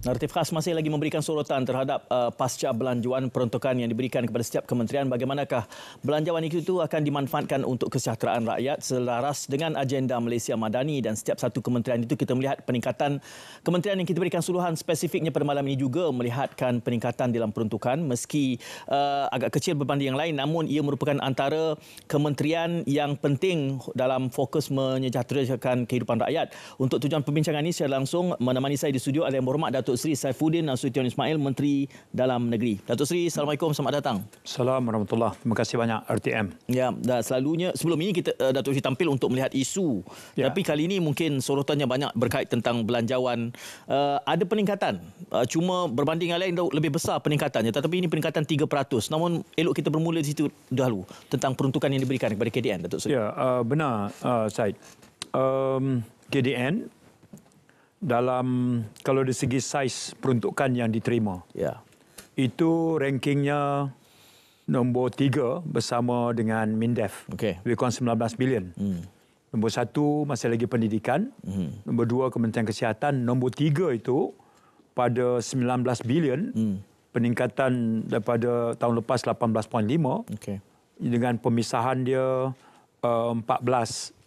Naratif khas masih lagi memberikan sorotan terhadap pasca belanjawan peruntukan yang diberikan kepada setiap kementerian. Bagaimanakah belanjawan itu akan dimanfaatkan untuk kesejahteraan rakyat selaras dengan agenda Malaysia Madani, dan setiap satu kementerian itu kita melihat peningkatan kementerian yang kita berikan suluhan spesifiknya pada malam ini juga melihatkan peningkatan dalam peruntukan meski agak kecil berbanding yang lain, namun ia merupakan antara kementerian yang penting dalam fokus menyejahterakan kehidupan rakyat. Untuk tujuan perbincangan ini secara langsung menemani saya di studio adalah Yang Berhormat Datuk Seri Saifuddin Nasution Ismail, Menteri Dalam Negeri. Datuk Seri, Assalamualaikum, selamat datang. Assalamualaikum warahmatullahi. Terima kasih banyak RTM. Ya, dan selalunya sebelum ini kita Datuk Seri tampil untuk melihat isu. Ya. Tapi kali ini mungkin sorotannya banyak berkait tentang belanjawan. Ada peningkatan. Cuma berbanding yang lain lebih besar peningkatannya, tetapi ini peningkatan 3%. Namun elok kita bermula di situ dahulu tentang peruntukan yang diberikan kepada KDN, Datuk Seri. Ya, benar Syed. KDN dalam kalau dari segi saiz peruntukan yang diterima, itu rankingnya nombor 3 bersama dengan MINDEF, lebih kurang 19 bilion. Nombor 1 masih lagi pendidikan, nombor 2 Kementerian Kesihatan, nombor 3 itu pada 19 bilion, peningkatan daripada tahun lepas 18.5, dengan pemisahan dia 14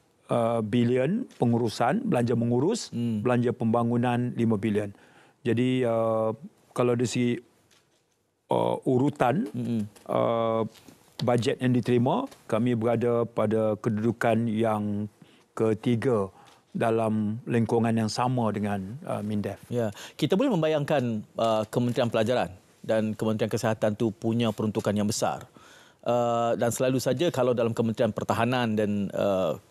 bilion pengurusan, belanja mengurus, belanja pembangunan 5 bilion. Jadi kalau dari segi urutan bajet yang diterima, kami berada pada kedudukan yang ketiga dalam lingkungan yang sama dengan MINDEF. Ya, kita boleh membayangkan Kementerian Pelajaran dan Kementerian Kesihatan tu punya peruntukan yang besar. Dan selalu saja kalau dalam Kementerian Pertahanan dan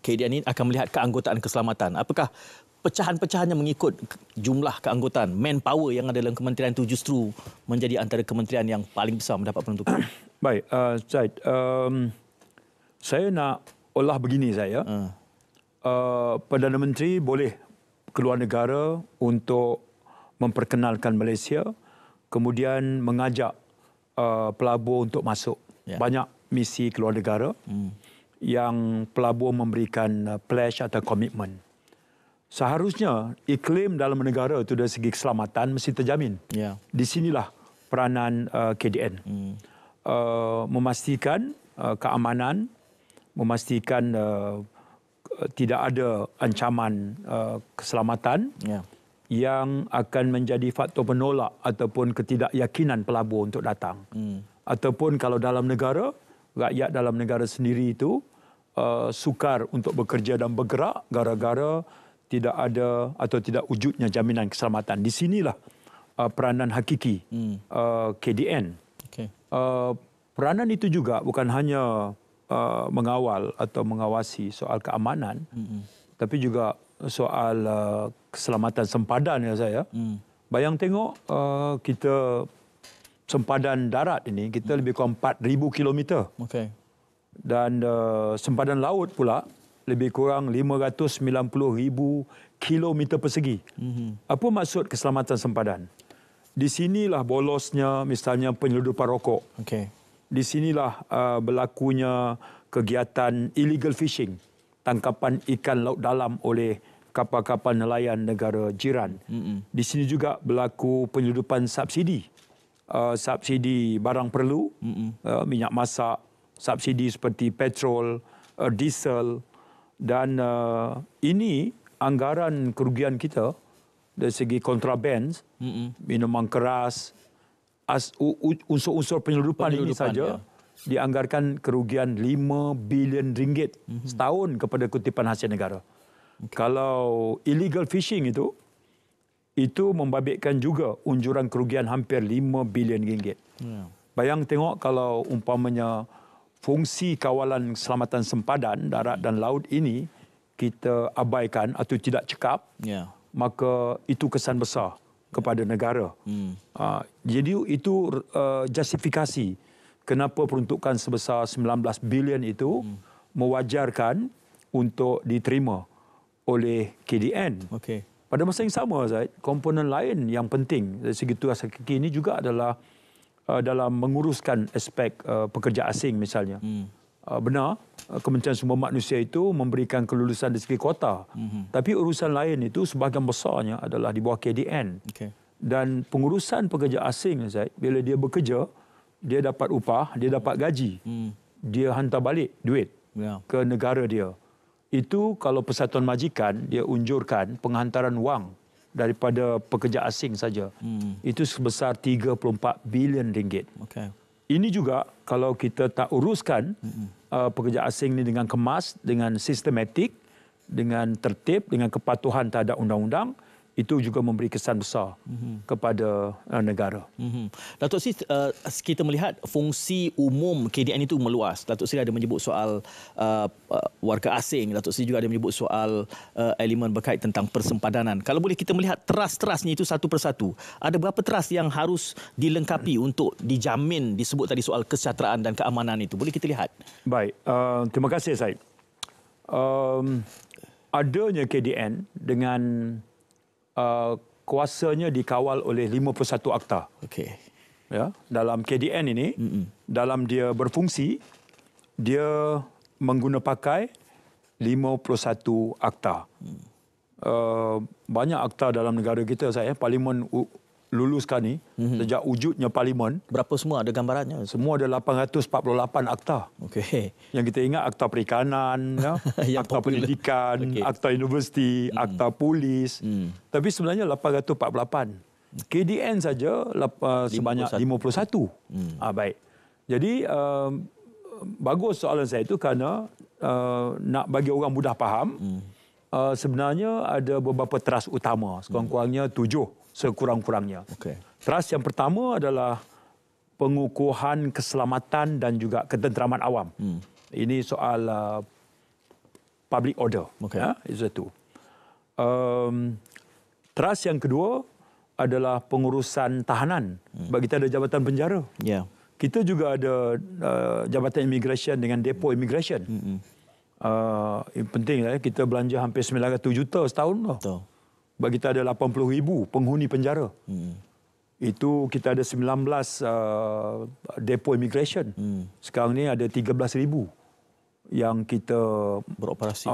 KDN ini akan melihat keanggotaan keselamatan. Apakah pecahan-pecahannya mengikut jumlah keanggotaan, manpower yang ada dalam kementerian itu justru menjadi antara kementerian yang paling besar mendapat peruntukan? Baik, Syed, saya nak olah begini saya. Perdana Menteri boleh keluar negara untuk memperkenalkan Malaysia, kemudian mengajak pelabur untuk masuk. Banyak misi keluar negara yang pelabur memberikan pledge atau komitmen. Seharusnya iklim dalam negara itu dari segi keselamatan mesti terjamin. Di sinilah peranan KDN. Memastikan keamanan, memastikan tidak ada ancaman keselamatan yang akan menjadi faktor penolak ataupun ketidakyakinan pelabur untuk datang. Ataupun kalau dalam negara, rakyat dalam negara sendiri itu sukar untuk bekerja dan bergerak gara-gara tidak ada atau tidak wujudnya jaminan keselamatan. Di sinilah peranan hakiki KDN. Peranan itu juga bukan hanya mengawal atau mengawasi soal keamanan, tapi juga soal keselamatan sempadan ya saya. Bayang tengok kita sempadan darat ini kita lebih kurang 4,000 kilometer. Dan sempadan laut pula lebih kurang 590,000 kilometer persegi. Apa maksud keselamatan sempadan? Di sinilah bolosnya misalnya penyeludupan rokok. Di sinilah berlakunya kegiatan illegal fishing, tangkapan ikan laut dalam oleh kapal-kapal nelayan negara jiran. Di sini juga berlaku penyeludupan subsidi. Subsidi barang perlu, minyak masak, subsidi seperti petrol, diesel, dan ini anggaran kerugian kita dari segi kontraband, minuman keras, unsur-unsur penyeludupan ini saja dianggarkan kerugian 5 bilion ringgit setahun kepada kutipan hasil negara. Kalau illegal fishing itu membabitkan juga unjuran kerugian hampir 5 bilion ringgit. Bayang tengok kalau umpamanya fungsi kawalan keselamatan sempadan darat dan laut ini kita abaikan atau tidak cekap, maka itu kesan besar kepada negara. Jadi itu justifikasi kenapa peruntukan sebesar 19 bilion itu mewajarkan untuk diterima oleh KDN. Pada masa yang sama, komponen lain yang penting dari segi tugas hakiki ini juga adalah dalam menguruskan aspek pekerja asing misalnya. Benar, Kementerian Sumber Manusia itu memberikan kelulusan dari segi kuota. Tapi urusan lain itu sebahagian besarnya adalah di bawah KDN. Dan pengurusan pekerja asing, Zaid, bila dia bekerja, dia dapat upah, dia dapat gaji. Dia hantar balik duit ke negara dia. Itu kalau Persatuan Majikan, dia unjurkan penghantaran wang daripada pekerja asing saja. Itu sebesar 34 bilion ringgit. Okay. Ini juga kalau kita tak uruskan pekerja asing ini dengan kemas, dengan sistematik, dengan tertib, dengan kepatuhan terhadap undang-undang, itu juga memberi kesan besar kepada negara. Datuk Seri, kita melihat fungsi umum KDN itu meluas. Datuk Seri ada menyebut soal warga asing. Datuk Seri juga ada menyebut soal elemen berkait tentang persempadanan. Kalau boleh kita melihat teras-terasnya itu satu persatu. Ada berapa teras yang harus dilengkapi untuk dijamin disebut tadi soal kesejahteraan dan keamanan itu? Boleh kita lihat? Baik, terima kasih Said. Adanya KDN dengan kuasanya dikawal oleh 51 akta. Okey. Ya, dalam KDN ini, dalam dia berfungsi, dia mengguna pakai 51 akta. Banyak akta dalam negara kita, saya Parlimen luluskan ni, sejak wujudnya Parlimen. Berapa semua ada gambarannya? Semua ada 848 akta. Okey. Yang kita ingat akta perikanan, ya, akta pendidikan, akta universiti, akta polis. Tapi sebenarnya 848. KDN saja sebanyak 51. Baik. Jadi bagus soalan saya itu kerana nak bagi orang mudah faham, sebenarnya ada beberapa teras utama, sekurang-kurangnya 7 sekurang-kurangnya. Okay. Teras yang pertama adalah pengukuhan keselamatan dan juga ketenteraman awam. Ini soal public order. Okay. Ya, itu satu. Teras yang kedua adalah pengurusan tahanan. Bagi kita ada jabatan penjara. Yeah. Kita juga ada jabatan immigration dengan depo immigration. Penting kita belanja hampir 900 juta setahun. Betul. Bagi kita ada 80,000 penghuni penjara. Itu kita ada 19 depo immigration. Sekarang ni ada 13,000 yang kita beroperasi.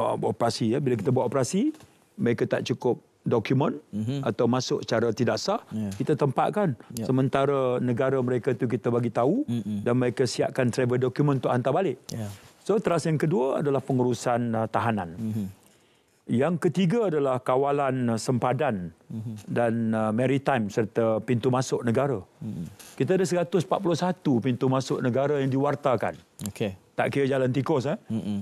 Ya. Bila kita buat operasi, mereka tak cukup dokumen atau masuk secara tidak sah, kita tempatkan. Sementara negara mereka tu kita bagi tahu dan mereka siapkan travel document untuk hantar balik. So teras yang kedua adalah pengurusan tahanan. Yang ketiga adalah kawalan sempadan dan maritime serta pintu masuk negara. Kita ada 141 pintu masuk negara yang diwartakan. Okay. Tak kira jalan tikus.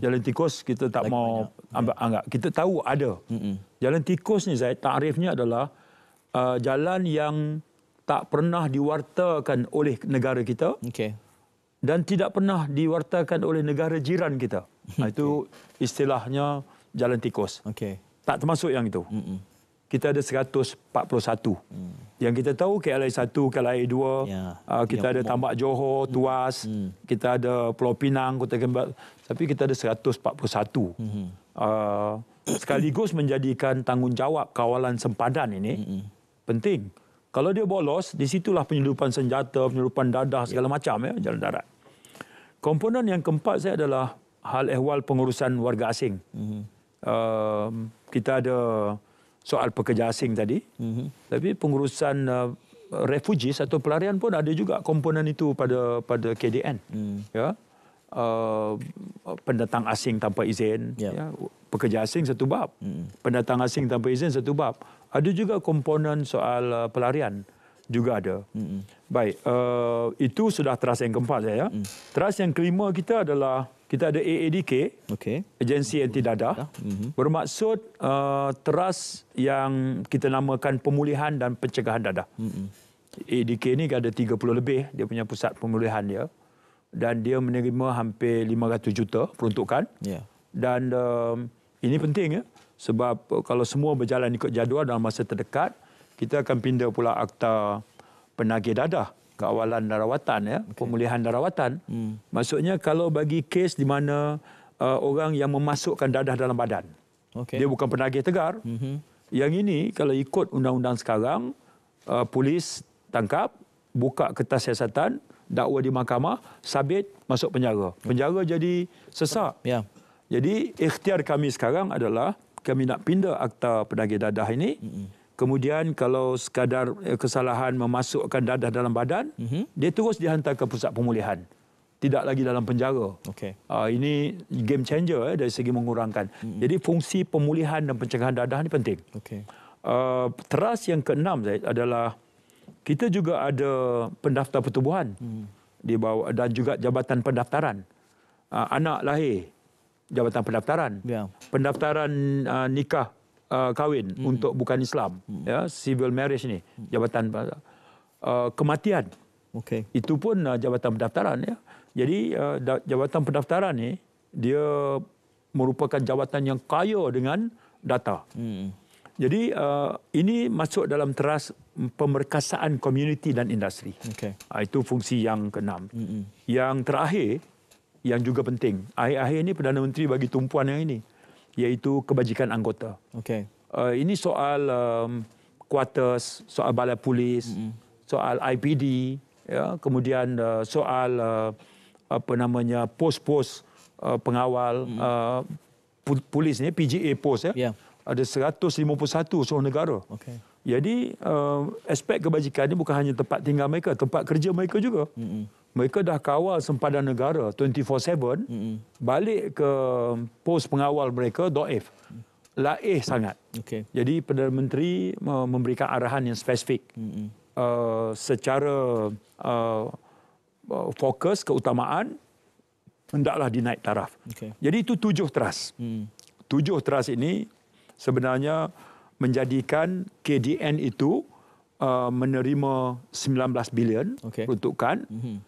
Jalan tikus kita tak mau anggap. Kita tahu ada. Jalan tikus ni, Zaid, takrifnya adalah jalan yang tak pernah diwartakan oleh negara kita. Okay. Dan tidak pernah diwartakan oleh negara jiran kita. Itu istilahnya jalan tikus. Okay. Tak termasuk yang itu. Kita ada 141. Yang kita tahu KLIA 1, KLIA 2, kita ada Tambak Johor, Tuas, kita ada Pulau Pinang, Kota Kinabalu, tapi kita ada 141. Sekaligus menjadikan tanggungjawab kawalan sempadan ini penting. Kalau dia bolos, di situlah penyeludupan senjata, penyeludupan dadah, segala macam, ya, jalan darat. Komponen yang keempat saya adalah hal ehwal pengurusan warga asing. Kita ada soal pekerja asing tadi, tapi pengurusan refugees atau pelarian pun ada juga komponen itu pada KDN. Ya, pendatang asing tanpa izin, ya, pekerja asing satu bab, pendatang asing tanpa izin satu bab. Ada juga komponen soal pelarian juga ada. Baik, itu sudah teras yang keempat saya. Teras yang kelima kita adalah kita ada AADK, Agensi Anti Dadah. Bermaksud teras yang kita namakan pemulihan dan pencegahan dadah. AADK ni ada 30 lebih, dia punya pusat pemulihan dia. Dan dia menerima hampir 500 juta peruntukan. Dan ini penting, ya, sebab kalau semua berjalan ikut jadual dalam masa terdekat, kita akan pindah pula akta penagih dadah, kawalan dan rawatan, ya, pemulihan dan rawatan. Maksudnya kalau bagi kes di mana orang yang memasukkan dadah dalam badan, dia bukan penagih tegar. Yang ini kalau ikut undang-undang sekarang, polis tangkap, buka kertas siasatan, dakwa di mahkamah, sabit, masuk penjara. Penjara jadi sesak. Jadi ikhtiar kami sekarang adalah kami nak pindah akta penagih dadah ini Kemudian kalau sekadar kesalahan memasukkan dadah dalam badan, dia terus dihantar ke pusat pemulihan. Tidak lagi dalam penjara. Ini game changer dari segi mengurangkan. Jadi fungsi pemulihan dan pencegahan dadah ini penting. Teras yang keenam adalah kita juga ada pendaftar pertubuhan di bawah, dan juga jabatan pendaftaran. Anak lahir, jabatan pendaftaran. Pendaftaran nikah kahwin untuk bukan Islam, ya, civil marriage ni, jabatan kematian. Itu pun jabatan pendaftaran, ya. Jadi jabatan pendaftaran ni dia merupakan jabatan yang kaya dengan data. Jadi ini masuk dalam teras pemerkasaan komuniti dan industri. Itu fungsi yang keenam. Yang terakhir, yang juga penting, akhir-akhir ini Perdana Menteri bagi tumpuan yang ini, iaitu kebajikan anggota. Ini soal quarters, soal balai polis, soal IPD, ya, kemudian soal pos-pos pengawal polis ni, PGA post, ya. Ada 151 seluruh negara. Jadi aspek kebajikan ini bukan hanya tempat tinggal mereka, tempat kerja mereka juga. Mereka dah kawal sempadan negara 24/7, balik ke pos pengawal mereka doif. Laih sangat. Jadi Perdana Menteri memberikan arahan yang spesifik. Secara fokus keutamaan, hendaklah dinaik taraf. Jadi itu 7 teras. 7 teras ini sebenarnya menjadikan KDN itu menerima 19 bilion peruntukan,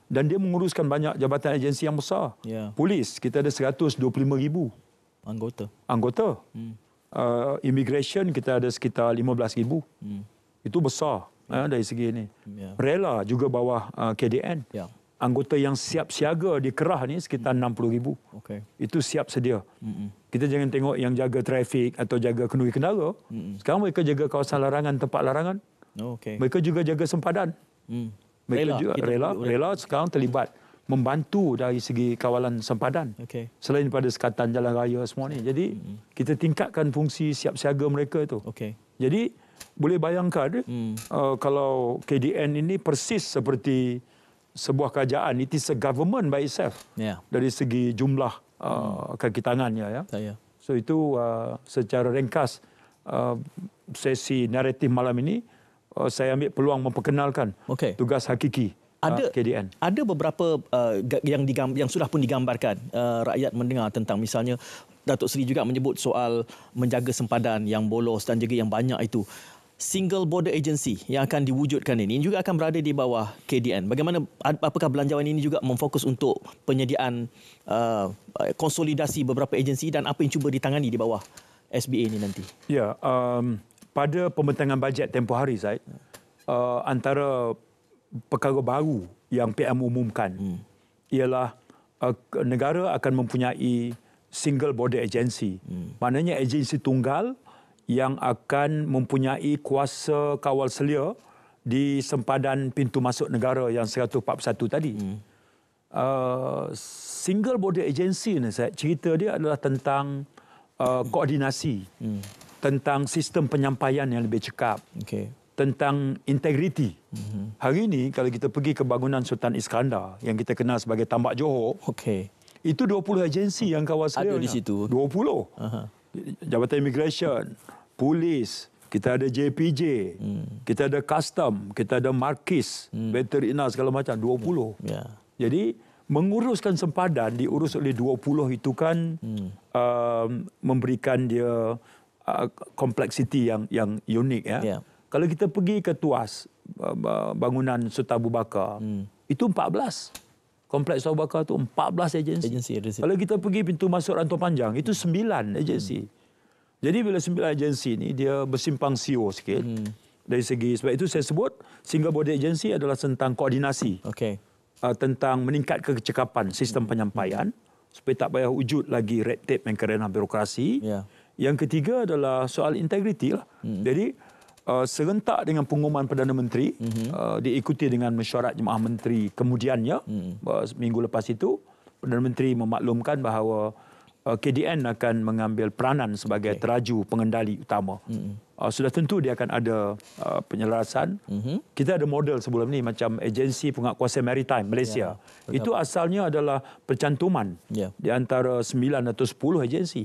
dan dia menguruskan banyak jabatan agensi yang besar. Polis, kita ada 125,000 anggota. Immigration, kita ada sekitar 15,000. Itu besar dari segi ini. Rela juga bawah KDN. Anggota yang siap siaga di Kerah ni sekitar 60,000. Itu siap sedia. Kita jangan tengok yang jaga trafik atau jaga kenduri kendara. Sekarang mereka jaga kawasan larangan, tempat larangan. Mereka juga jaga sempadan. Mereka juga rela sekarang terlibat membantu dari segi kawalan sempadan. Selain daripada sekatan jalan raya semua ni. Jadi kita tingkatkan fungsi siap siaga mereka itu. Jadi boleh bayangkan kalau KDN ini persis seperti sebuah kerajaan, it is a government by itself. Dari segi jumlah kaki tangannya, ya. So itu secara ringkas sesi naratif malam ini saya ambil peluang memperkenalkan tugas hakiki KDN. Ada beberapa yang sudah pun digambarkan, rakyat mendengar tentang, misalnya Datuk Seri juga menyebut soal menjaga sempadan yang bolos dan juga yang banyak itu. Single Border Agency yang akan diwujudkan ini juga akan berada di bawah KDN. Bagaimana, apakah belanjawan ini juga memfokus untuk penyediaan konsolidasi beberapa agensi, dan apa yang cuba ditangani di bawah SBA ini nanti? Ya, pada pembentangan bajet tempoh hari, Zaid, antara perkara baru yang PM umumkan ialah negara akan mempunyai Single Border Agency. Maknanya agensi tunggal yang akan mempunyai kuasa kawal selia di sempadan pintu masuk negara yang 141 tadi. Single Border Agency ni, saya cerita dia adalah tentang koordinasi, tentang sistem penyampaian yang lebih cekap, tentang integriti. Hari ini kalau kita pergi ke bangunan Sultan Iskandar yang kita kenal sebagai Tambak Johor, itu 20 agensi yang kawal selia. Ada di situ. 20. Jabatan Immigration, Polis, kita ada JPJ, kita ada Custom, kita ada Markis, Veterina, segala macam, 20. Jadi menguruskan sempadan diurus oleh 20 itu kan memberikan dia kompleksiti yang unik, ya. Kalau kita pergi ke Tuas, bangunan Sultan Abu Bakar, itu 14. Kompleks Abu Bakar itu 14 agensi. Kalau kita pergi pintu masuk Rantau Panjang, itu 9 agensi. Jadi bila 9 agensi ni dia bersimpang siur sikit dari segi, sebab itu saya sebut Single Border Agency adalah tentang koordinasi, tentang meningkat kecekapan sistem penyampaian supaya tak payah wujud lagi red tape dan kerana birokrasi. Yang ketiga adalah soal integriti lah. Jadi serentak dengan pengumuman Perdana Menteri, diikuti dengan mesyuarat Jemaah Menteri kemudiannya, minggu lepas itu Perdana Menteri memaklumkan bahawa KDN akan mengambil peranan sebagai teraju pengendali utama. Sudah tentu dia akan ada penyelarasan. Kita ada model sebelum ni macam Agensi Penguatkuasaan Maritime Malaysia. Itu asalnya adalah percantuman di antara 9 atau 10 agensi.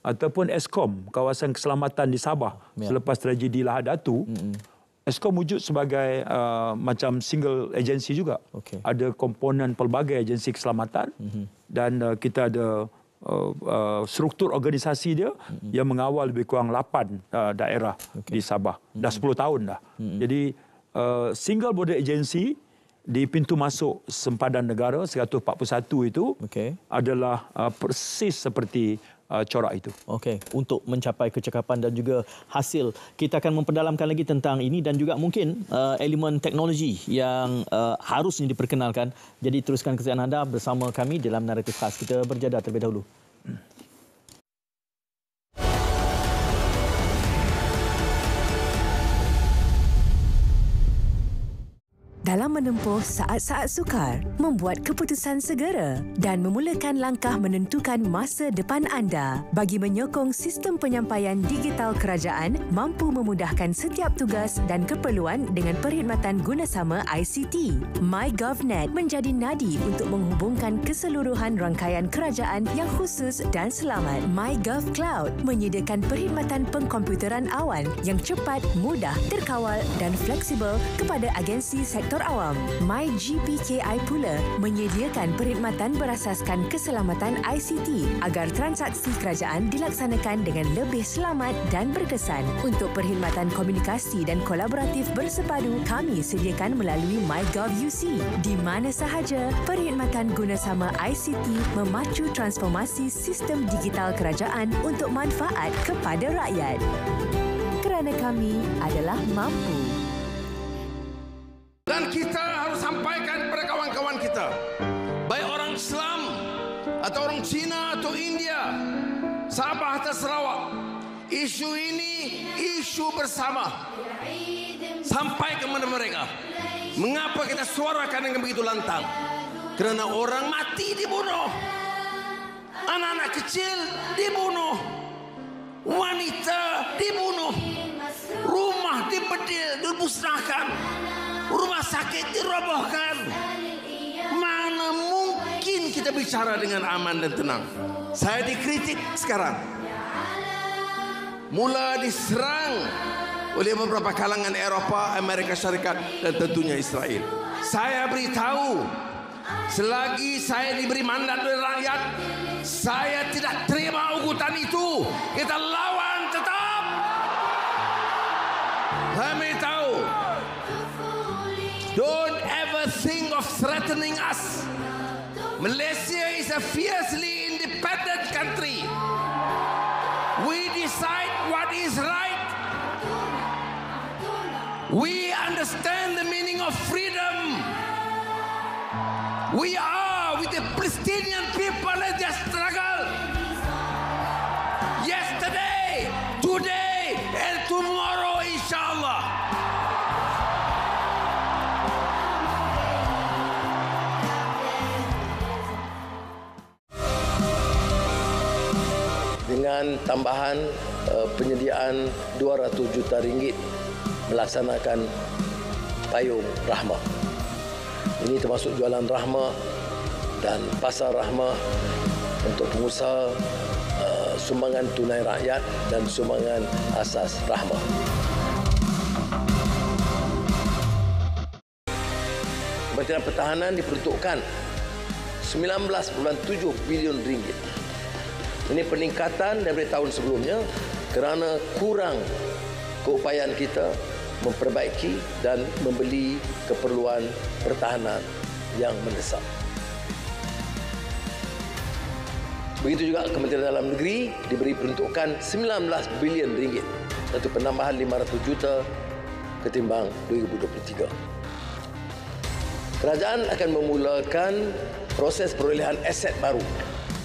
Ataupun Eskom, Kawasan Keselamatan di Sabah selepas tragedi Lahad Datu. Eskom wujud sebagai macam single agensi juga. Ada komponen pelbagai agensi keselamatan dan kita ada struktur organisasi dia yang mengawal lebih kurang 8 daerah di Sabah. Dah 10 tahun dah. Jadi single border agency di pintu masuk sempadan negara 141 itu adalah persis seperti corak itu. Okey, untuk mencapai kecekapan dan juga hasil, kita akan memperdalamkan lagi tentang ini dan juga mungkin elemen teknologi yang harusnya diperkenalkan. Jadi teruskan kesihatan anda bersama kami dalam naratif khas. Kita berjadah terlebih dahulu. Dalam menempuh saat-saat sukar, membuat keputusan segera dan memulakan langkah menentukan masa depan anda. Bagi menyokong sistem penyampaian digital kerajaan mampu memudahkan setiap tugas dan keperluan dengan perkhidmatan gunasama ICT. MyGovNet menjadi nadi untuk menghubungkan keseluruhan rangkaian kerajaan yang khusus dan selamat. MyGov Cloud menyediakan perkhidmatan pengkomputeran awan yang cepat, mudah, terkawal dan fleksibel kepada agensi sektor awam. MyGPKI pula menyediakan perkhidmatan berasaskan keselamatan ICT agar transaksi kerajaan dilaksanakan dengan lebih selamat dan berkesan. Untuk perkhidmatan komunikasi dan kolaboratif bersepadu, kami sediakan melalui MyGov UC. Di mana sahaja, perkhidmatan gunasama ICT memacu transformasi sistem digital kerajaan untuk manfaat kepada rakyat. Kerana kami adalah mampu. Dan kita harus sampaikan kepada kawan-kawan kita, baik orang Islam atau orang Cina atau India, Sabah atau Sarawak, isu ini isu bersama. Sampai ke mana mereka. Mengapa kita suarakan dengan begitu lantang? Kerana orang mati dibunuh, anak-anak kecil dibunuh, wanita dibunuh, rumah dibedil, dimusnahkan, rumah sakit dirobohkan. Mana mungkin kita bicara dengan aman dan tenang? Saya dikritik sekarang. Mula diserang oleh beberapa kalangan Eropah, Amerika Syarikat dan tentunya Israel. Saya beritahu, selagi saya diberi mandat oleh rakyat, saya tidak terima ugutan itu. Kita lawan tetap. Kami tahu, don't ever think of threatening us. Malaysia is a fiercely independent country. We decide what is right. We understand the meaning of freedom. We are with the Palestinian people in their struggle. Yesterday, today, and tomorrow, inshallah. Dengan tambahan penyediaan 200 juta ringgit melaksanakan payung rahmah. Ini termasuk jualan rahmah dan pasar rahmah untuk pengusaha, sumbangan tunai rakyat dan sumbangan asas rahmah. Kementerian Pertahanan diperuntukkan 19.7 bilion ringgit. Ini peningkatan daripada tahun sebelumnya kerana kurang keupayaan kita memperbaiki dan membeli keperluan pertahanan yang mendesak. Begitu juga Kementerian Dalam Negeri diberi peruntukan 19 bilion ringgit, satu penambahan 500 juta ketimbang 2023. Kerajaan akan memulakan proses perolehan aset baru,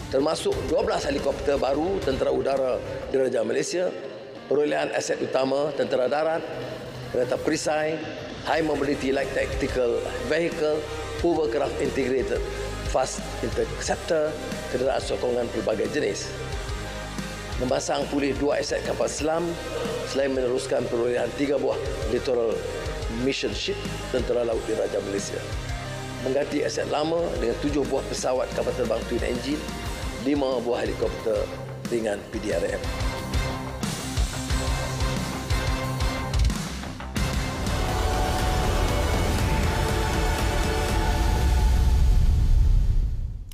termasuk 12 helikopter baru Tentera Udara Diraja Malaysia, perolehan aset utama Tentera Darat, kereta perisai, High Mobility Light Tactical Vehicle, Hovercraft Integrated fast interceptor, kenderaan sokongan pelbagai jenis. Memasang pulih 2 aset kapal selam selain meneruskan perolehan 3 buah littoral mission ship Tentera Laut Diraja Malaysia. Mengganti aset lama dengan 7 buah pesawat kapal terbang twin engine, 5 buah helikopter ringan PDRM.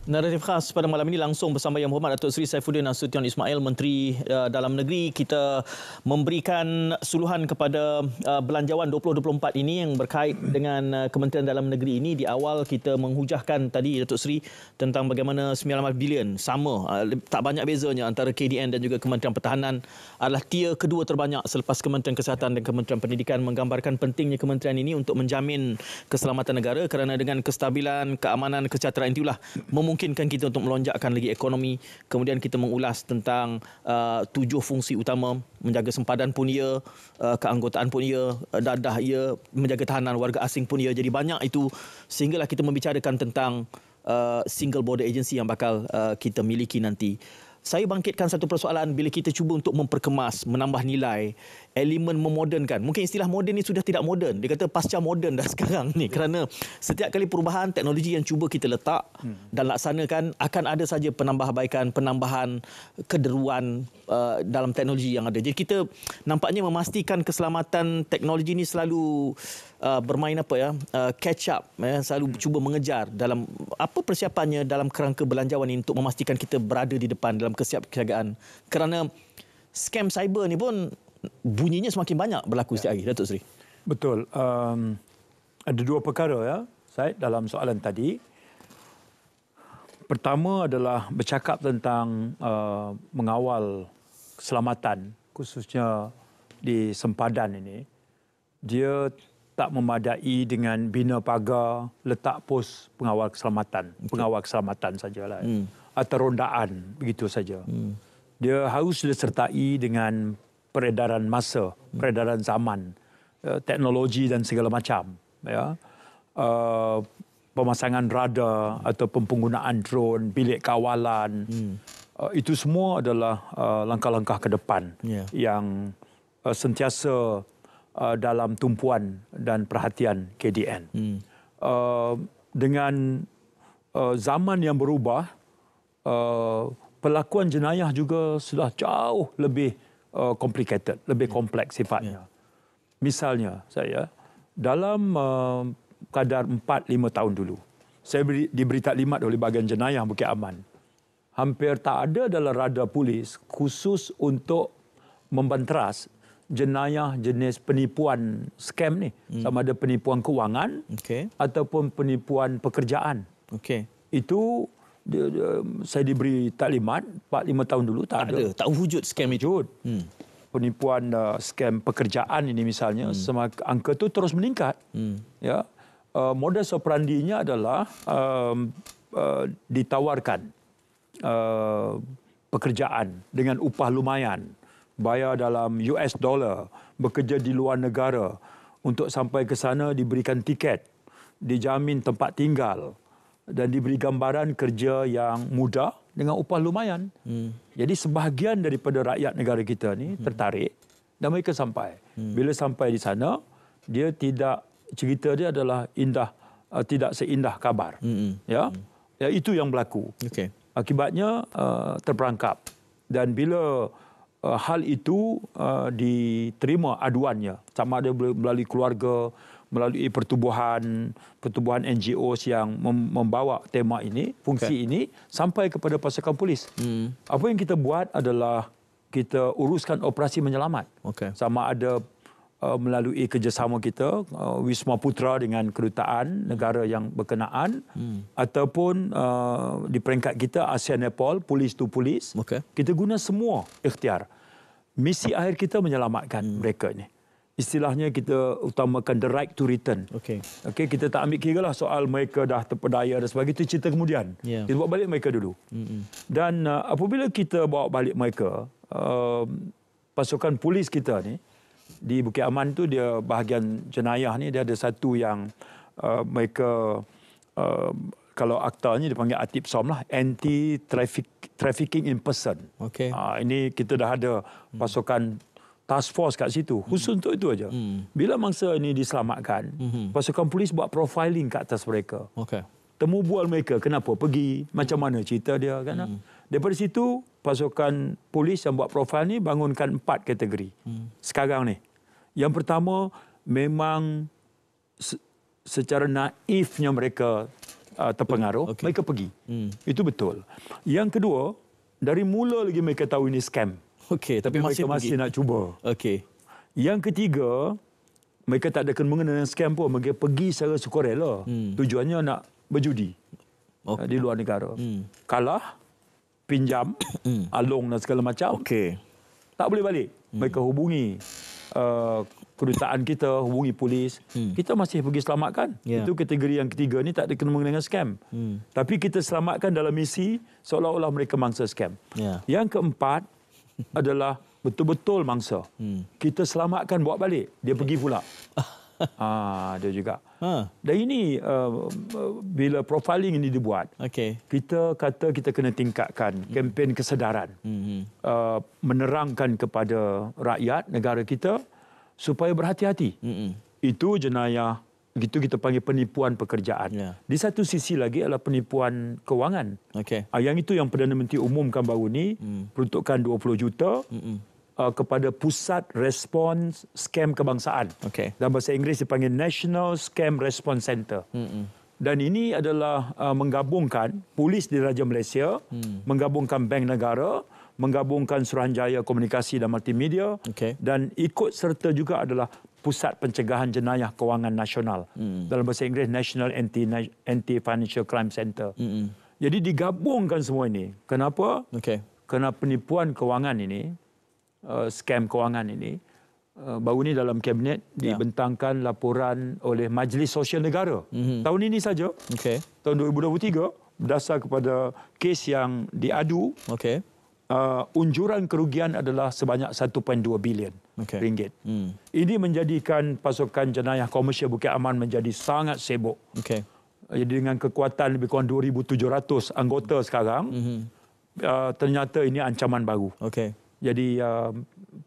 Naratif khas pada malam ini langsung bersama Yang Berhormat Datuk Seri Saifuddin Nasution Ismail, Menteri Dalam Negeri. Kita memberikan suluhan kepada belanjawan 2024 ini yang berkait dengan Kementerian Dalam Negeri ini. Di awal kita menghujahkan tadi Datuk Seri tentang bagaimana 19 bilion sama, tak banyak bezanya antara KDN dan juga Kementerian Pertahanan, adalah tier kedua terbanyak selepas Kementerian Kesihatan dan Kementerian Pendidikan, menggambarkan pentingnya kementerian ini untuk menjamin keselamatan negara, kerana dengan kestabilan, keamanan, kesejahteraan itulah memungkinkan kita untuk melonjakkan lagi ekonomi. Kemudian kita mengulas tentang 7 fungsi utama: menjaga sempadan pun ia, keanggotaan pun ia, dadah ia, menjaga tahanan warga asing pun ia. Jadi banyak itu sehinggalah kita membicarakan tentang single border agency yang bakal kita miliki nanti. Saya bangkitkan satu persoalan bila kita cuba untuk memperkemas, menambah nilai, elemen memodernkan. Mungkin istilah moden ni sudah tidak moden. Dia kata pasca moden dah sekarang ni. Kerana setiap kali perubahan teknologi yang cuba kita letak dan laksanakan, akan ada saja penambahbaikan, penambahan kederuan dalam teknologi yang ada. Jadi kita nampaknya memastikan keselamatan teknologi ni selalu bermain catch up, selalu cuba mengejar dalam apa persiapannya dalam kerangka belanjawan ini untuk memastikan kita berada di depan dalam kesiapsiagaan. Kerana scam cyber ni pun bunyinya semakin banyak berlaku setiap hari, Datuk Seri. Betul. Ada 2 perkara ya, Syed, dalam soalan tadi. Pertama adalah bercakap tentang mengawal keselamatan, khususnya di sempadan ini. Dia tak memadai dengan bina pagar, letak pos pengawal keselamatan. Pengawal keselamatan sajalah. Atau rondaan, begitu saja. Dia harus disertai dengan peredaran masa, peredaran zaman, teknologi dan segala macam. Ya. Pemasangan radar atau penggunaan drone, bilik kawalan. Itu semua adalah langkah-langkah ke depan yang sentiasa dalam tumpuan dan perhatian KDN. Dengan zaman yang berubah, pelakuan jenayah juga sudah jauh lebih complicated, lebih kompleks sifatnya. Misalnya saya, dalam kadar 4-5 tahun dulu, saya diberi taklimat oleh bahagian jenayah Bukit Aman. Hampir tak ada dalam radar polis khusus untuk membanteras jenayah jenis penipuan scam ni. Sama ada penipuan kewangan ataupun penipuan pekerjaan. Itu saya diberi taklimat 4-5 tahun dulu tak ada. Tak wujud scam itu. Penipuan scam pekerjaan ini misalnya, angka itu terus meningkat. Ya. Modus operandinya adalah ditawarkan pekerjaan dengan upah lumayan, bayar dalam US dollar, bekerja di luar negara, untuk sampai ke sana diberikan tiket, dijamin tempat tinggal dan diberi gambaran kerja yang mudah dengan upah lumayan. Jadi sebahagian daripada rakyat negara kita ni tertarik dan mereka sampai. Bila sampai di sana, dia tidak, cerita dia adalah indah, tidak seindah kabar. Ya, itu yang berlaku. Akibatnya terperangkap. Dan bila hal itu diterima aduannya, sama ada melalui keluarga, melalui pertubuhan NGOs yang membawa tema ini, fungsi ini sampai kepada pasukan polis. Apa yang kita buat adalah kita uruskan operasi menyelamat. Sama ada melalui kerjasama kita Wisma Putra dengan kedutaan negara yang berkenaan, ataupun di peringkat kita ASEAN Nepal, polis to polis. Kita guna semua ikhtiar. Misi akhir kita menyelamatkan mereka ini. Istilahnya kita utamakan the right to return. Kita tak ambil kira lah soal mereka dah terpedaya dan sebagainya, itu cerita kemudian. Kita bawa balik mereka dulu. Dan apabila kita bawa balik mereka, pasukan polis kita ni di Bukit Aman tu, dia bahagian jenayah ni, dia ada satu yang mereka kalau aktanya dipanggil ATIPSOM lah, Anti Trafficking in Person. Okey. Ini kita dah ada pasukan task force kat situ. Khusus untuk itu aja. Bila mangsa ini diselamatkan, pasukan polis buat profiling kat atas mereka. Okey. Temu bual mereka, kenapa pergi, macam mana cerita dia kan. Daripada situ, pasukan polis yang buat profil ni bangunkan 4 kategori. Sekarang ni. Yang pertama, memang secara naifnya mereka terpengaruh, mereka pergi. Itu betul. Yang kedua, dari mula lagi mereka tahu ini scam. Okey, tapi mereka masih nak cuba. Okey. Yang ketiga, mereka tak ada kena-mengena dengan scam pun. Mereka pergi secara sukarela. Tujuannya nak berjudi di luar negara. Kalah, pinjam, alung dan segala macam. Okey. Tak boleh balik. Mereka hubungi kedutaan kita, hubungi polis. Kita masih pergi selamatkan. Itu kategori yang ketiga ni tak ada kena-mengena dengan scam. Tapi kita selamatkan dalam misi seolah-olah mereka mangsa scam. Yang keempat adalah betul-betul mangsa. Kita selamatkan bawa balik. Dia pergi pula. Dia juga. Dan ini bila profiling ini dibuat, kita kata kita kena tingkatkan kempen kesedaran. Menerangkan kepada rakyat negara kita supaya berhati-hati. Itu jenayah, itu kita panggil penipuan pekerjaan. Di satu sisi lagi adalah penipuan kewangan. Yang itu yang Perdana Menteri umumkan baru ni, peruntukan 20 juta kepada Pusat Respons Scam Kebangsaan. Dalam bahasa Inggeris dipanggil National Scam Response Center. Dan ini adalah menggabungkan polis di Raja Malaysia, menggabungkan Bank Negara, menggabungkan Suruhanjaya Komunikasi dan Multimedia, dan ikut serta juga adalah Pusat Pencegahan Jenayah Kewangan Nasional. Dalam bahasa Inggeris National Anti-Financial Crime Center. Jadi digabungkan semua ini. Kenapa? Kerana penipuan kewangan ini, scam kewangan ini, baru ni dalam kabinet dibentangkan laporan oleh Majlis Sosial Negara. Tahun ini saja, tahun 2023, berdasar kepada kes yang diadu, unjuran kerugian adalah sebanyak 1.2 bilion ringgit. Ini menjadikan pasukan jenayah komersial Bukit Aman menjadi sangat sibuk. Jadi dengan kekuatan lebih kurang 2,700 anggota sekarang, ternyata ini ancaman baru. Jadi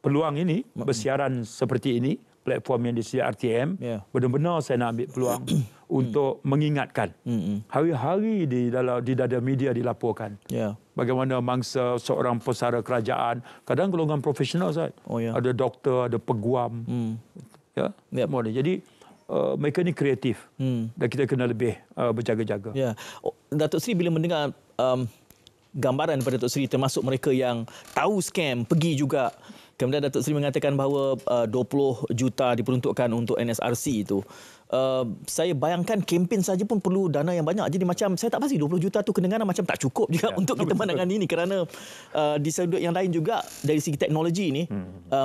peluang ini, bersiaran seperti ini, platform yang disediakan RTM, benar-benar saya nak ambil peluang untuk mengingatkan. Hari-hari di dalam media dilaporkan. Bagaimana mangsa seorang pesara kerajaan, kadang golongan profesional, ada doktor, ada peguam. Semua ni. Jadi mereka ni kreatif. Dan kita kena lebih berjaga-jaga. Datuk Seri bila mendengar gambaran daripada Datuk Seri termasuk mereka yang tahu scam, pergi juga. Kemudian Datuk Seri mengatakan bahawa 20 juta diperuntukkan untuk NSRC itu. Saya bayangkan kempen saja pun perlu dana yang banyak. Jadi macam saya tak pasti 20 juta tu kedengaran macam tak cukup juga untuk kita menangani ini. Kerana di sudut yang lain juga dari segi teknologi ini,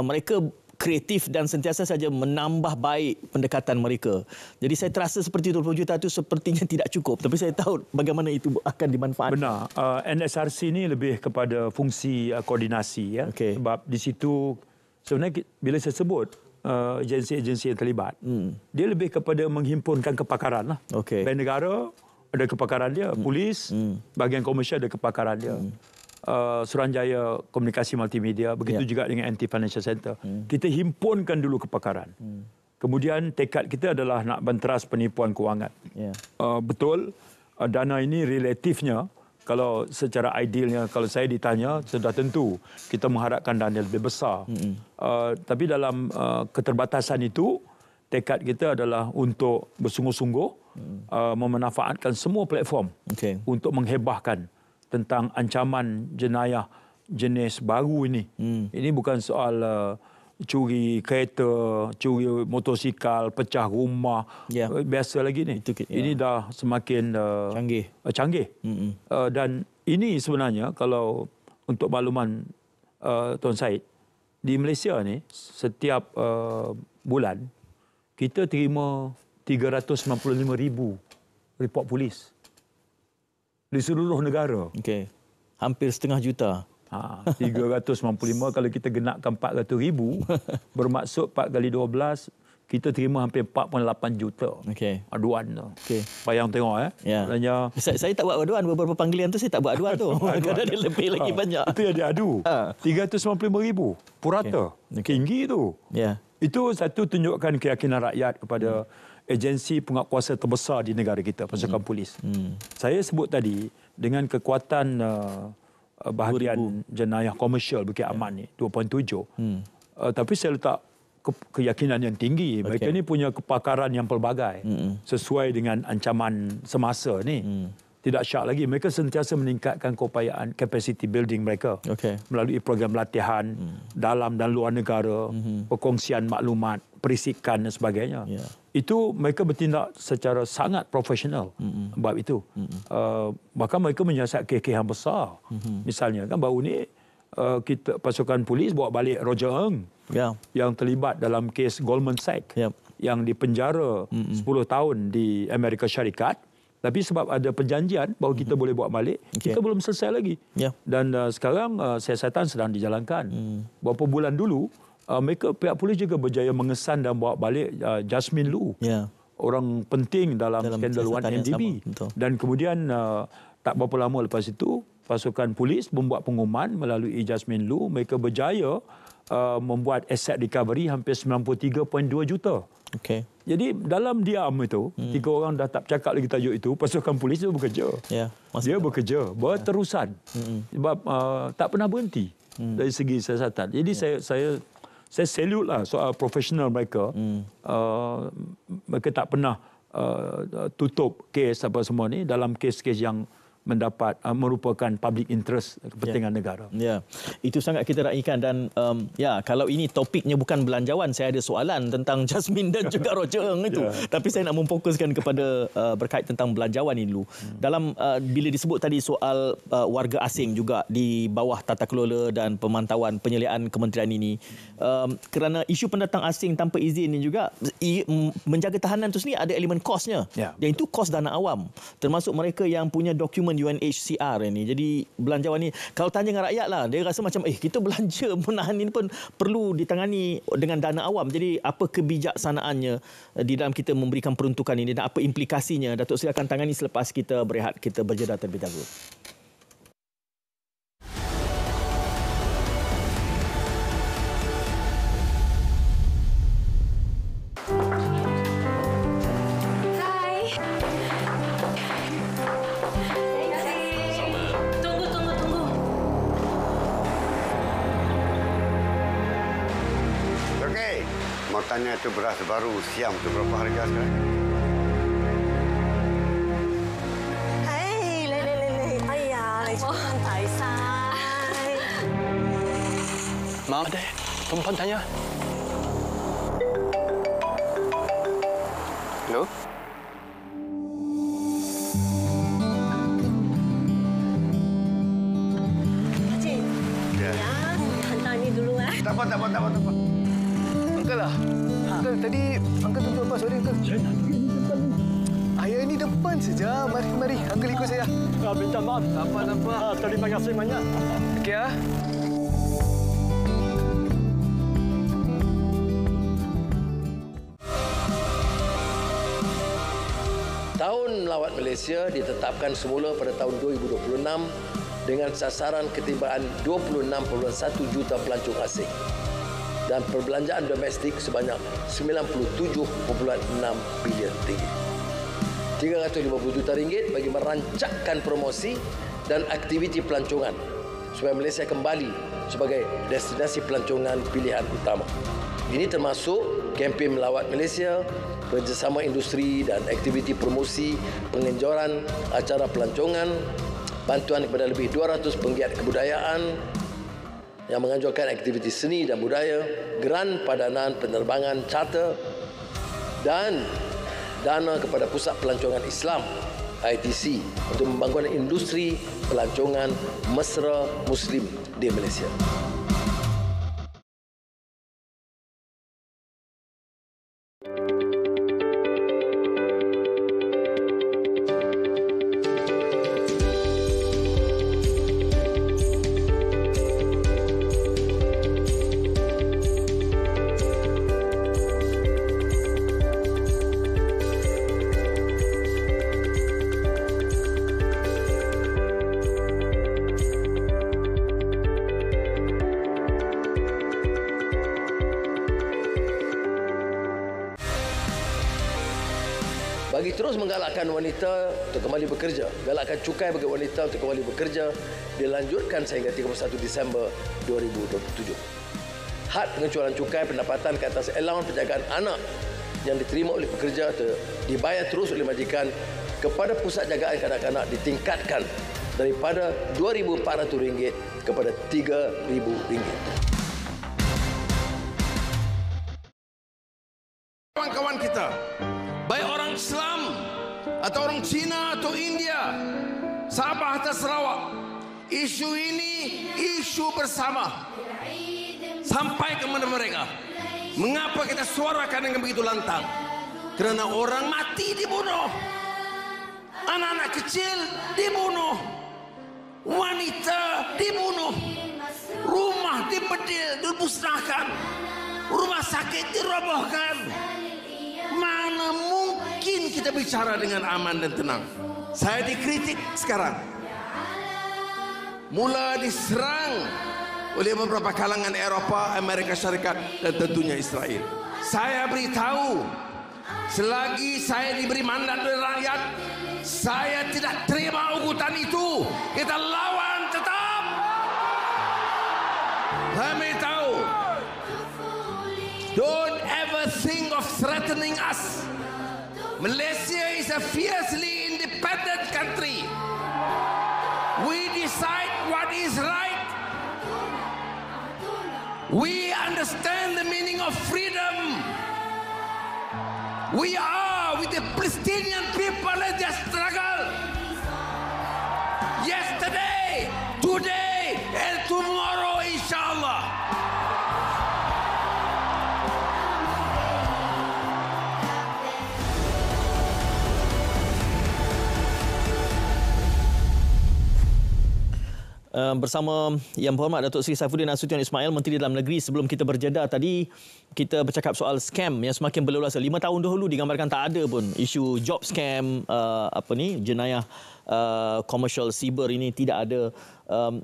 mereka kreatif dan sentiasa saja menambah baik pendekatan mereka. Jadi saya terasa seperti 20 juta itu sepertinya tidak cukup. Tapi saya tahu bagaimana itu akan dimanfaatkan. Benar. NSRC ini lebih kepada fungsi koordinasi. Sebab di situ sebenarnya bila saya sebut agensi-agensi yang terlibat, dia lebih kepada menghimpunkan kepakaran. Bank Negara ada kepakaran dia, polis, bahagian komersial ada kepakaran dia. Suruhanjaya Komunikasi Multimedia, begitu juga dengan Anti-Financial Center. Kita himpunkan dulu kepakaran. Kemudian tekad kita adalah nak banteras penipuan kewangan. Betul, dana ini relatifnya, kalau secara idealnya, kalau saya ditanya, sudah tentu kita mengharapkan dana lebih besar. Tapi dalam keterbatasan itu, tekad kita adalah untuk bersungguh-sungguh memanfaatkan semua platform untuk menghebahkan tentang ancaman jenayah jenis baru ini. Ini bukan soal curi kereta, curi motosikal, pecah rumah, biasa lagi ni. Ini dah semakin canggih. Dan ini sebenarnya, kalau untuk makluman Tuan Syed, di Malaysia ni setiap bulan kita terima 395,000 report polis di seluruh negara. Hampir setengah juta. 395 kalau kita genapkan 400,000, bermaksud 4 kali 12, kita terima hampir 4.8 juta aduan tu. Bayang tengok Sebenarnya saya tak buat aduan, beberapa panggilan tu saya tak buat aduan tu. Kadang dia lebih lagi banyak. Itu yang dia adu. 395,000 purata. Tinggi tu. Itu satu tunjukkan keyakinan rakyat kepada agensi penguatkuasa terbesar di negara kita, pasukan polis. Saya sebut tadi dengan kekuatan bahagian jenayah komersial Bukit Aman ni 2.7. Tapi saya letak keyakinan yang tinggi. Mereka ni punya kepakaran yang pelbagai sesuai dengan ancaman semasa ni. Tidak syak lagi. Mereka sentiasa meningkatkan keupayaan capacity building mereka melalui program latihan dalam dan luar negara, perkongsian maklumat, perisikan dan sebagainya. Itu mereka bertindak secara sangat profesional bab itu. Bahkan mereka menyiasat kes-kes yang besar. Misalnya kan baru ni kita pasukan polis bawa balik Roger Ng yang terlibat dalam kes Goldman Sachs yang dipenjara 10 tahun di Amerika Syarikat. Tapi sebab ada perjanjian bahawa kita boleh bawa balik, kita belum selesai lagi. Dan sekarang siasatan sedang dijalankan. Beberapa bulan dulu, mereka pihak polis juga berjaya mengesan dan bawa balik Jasmine Lu. Orang penting dalam skandal 1MDB. Dan kemudian tak berapa lama lepas itu, pasukan polis membuat pengumuman melalui Jasmine Lu. Mereka berjaya membuat asset recovery hampir 93.2 juta. Jadi dalam diam itu, 3 orang dah tak cakap lagi tajuk itu, pasukan polis itu bekerja. Dia bekerja berterusan. Sebab tak pernah berhenti dari segi siasatan. Jadi saya salute lah soal profesional mereka. Mereka tak pernah tutup kes apa semua ni dalam kes-kes yang mendapat merupakan public interest kepentingan negara. Itu sangat kita raikan dan kalau ini topiknya bukan belanjawan, saya ada soalan tentang Jasmine dan juga Roger Ng itu. Tapi saya nak memfokuskan kepada berkait tentang belanjawan ini dulu. Dalam bila disebut tadi soal warga asing juga di bawah tata kelola dan pemantauan penyeliaan kementerian ini, kerana isu pendatang asing tanpa izin ini juga menjaga tahanan itu sendiri ada elemen kosnya. Dan itu kos dana awam, termasuk mereka yang punya dokumen UNHCR ini. Jadi belanjawan ni kalau tanya dengan rakyat lah, dia rasa macam kita belanja menahan ini pun perlu ditangani dengan dana awam. Jadi apa kebijaksanaannya di dalam kita memberikan peruntukan ini dan apa implikasinya? Datuk silakan tangani selepas kita berehat, kita berjeda terlebih dahulu. Tanya itu beras baru siam tu berapa harga sekarang? Hai, lele. Ayah, cepat Taisai. Maaf deh, perempuan tanya. Halo? Cik. Ya, hantar ni dulu Tak apa. Uncle lah. Uncle, tadi Uncle tuntut apa? Sorry, Uncle. Saya nak pergi depan ni. Ayah ini depan saja. Mari. Uncle ikut saya. Minta maaf. Tak apa. Terima kasih banyak. Okey ya. Tahun Melawat Malaysia ditetapkan semula pada tahun 2026 dengan sasaran ketibaan 26.1 juta pelancong asing dan perbelanjaan domestik sebanyak 97.6 bilion ringgit. 350 juta ringgit bagi merancangkan promosi dan aktiviti pelancongan supaya Malaysia kembali sebagai destinasi pelancongan pilihan utama. Ini termasuk kempen Melawat Malaysia, kerjasama industri dan aktiviti promosi, pengenjoran acara pelancongan, bantuan kepada lebih 200 penggiat kebudayaan yang menganjurkan aktiviti seni dan budaya, geran padanan penerbangan charter dan dana kepada Pusat Pelancongan Islam ITC untuk membangun industri pelancongan mesra Muslim di Malaysia. bagi terus menggalakkan wanita untuk kembali bekerja, galakkan cukai bagi wanita untuk kembali bekerja, dilanjutkan sehingga 31 Disember 2027. Had pengecualian cukai pendapatan ke atas allowance penjagaan anak yang diterima oleh pekerja atau dibayar terus oleh majikan kepada pusat jagaan kanak-kanak ditingkatkan daripada RM2,400 kepada RM3,000. Kawan-kawan kita, baik orang Islam atau orang Cina atau India, Sabah atau Sarawak, isu ini isu bersama. Sampai kepada mereka. Mengapa kita suarakan dengan begitu lantang? Kerana orang mati dibunuh, anak-anak kecil dibunuh, wanita dibunuh, rumah dibedil, dimusnahkan, rumah sakit dirobohkan. Mana mungkin kita bicara dengan aman dan tenang? Saya dikritik sekarang, mula diserang oleh beberapa kalangan Eropah, Amerika Syarikat dan tentunya Israel. Saya beritahu, selagi saya diberi mandat oleh rakyat, saya tidak terima ugutan itu. Kita lawan tetap. Saya beritahu, don't ever think of threatening us. Malaysia is a fiercely independent country. We decide what is right. We understand the meaning of freedom. We are with the Palestinian people in their struggle. Yesterday, today, and tomorrow, inshallah. Bersama Yang Berhormat Datuk Seri Saifuddin Nasution Ismail, Menteri Dalam Negeri. Sebelum kita berjeda tadi, kita bercakap soal scam yang semakin berleluasa. 5 tahun dahulu digambarkan tak ada pun isu job scam, jenayah commercial cyber ini tidak ada,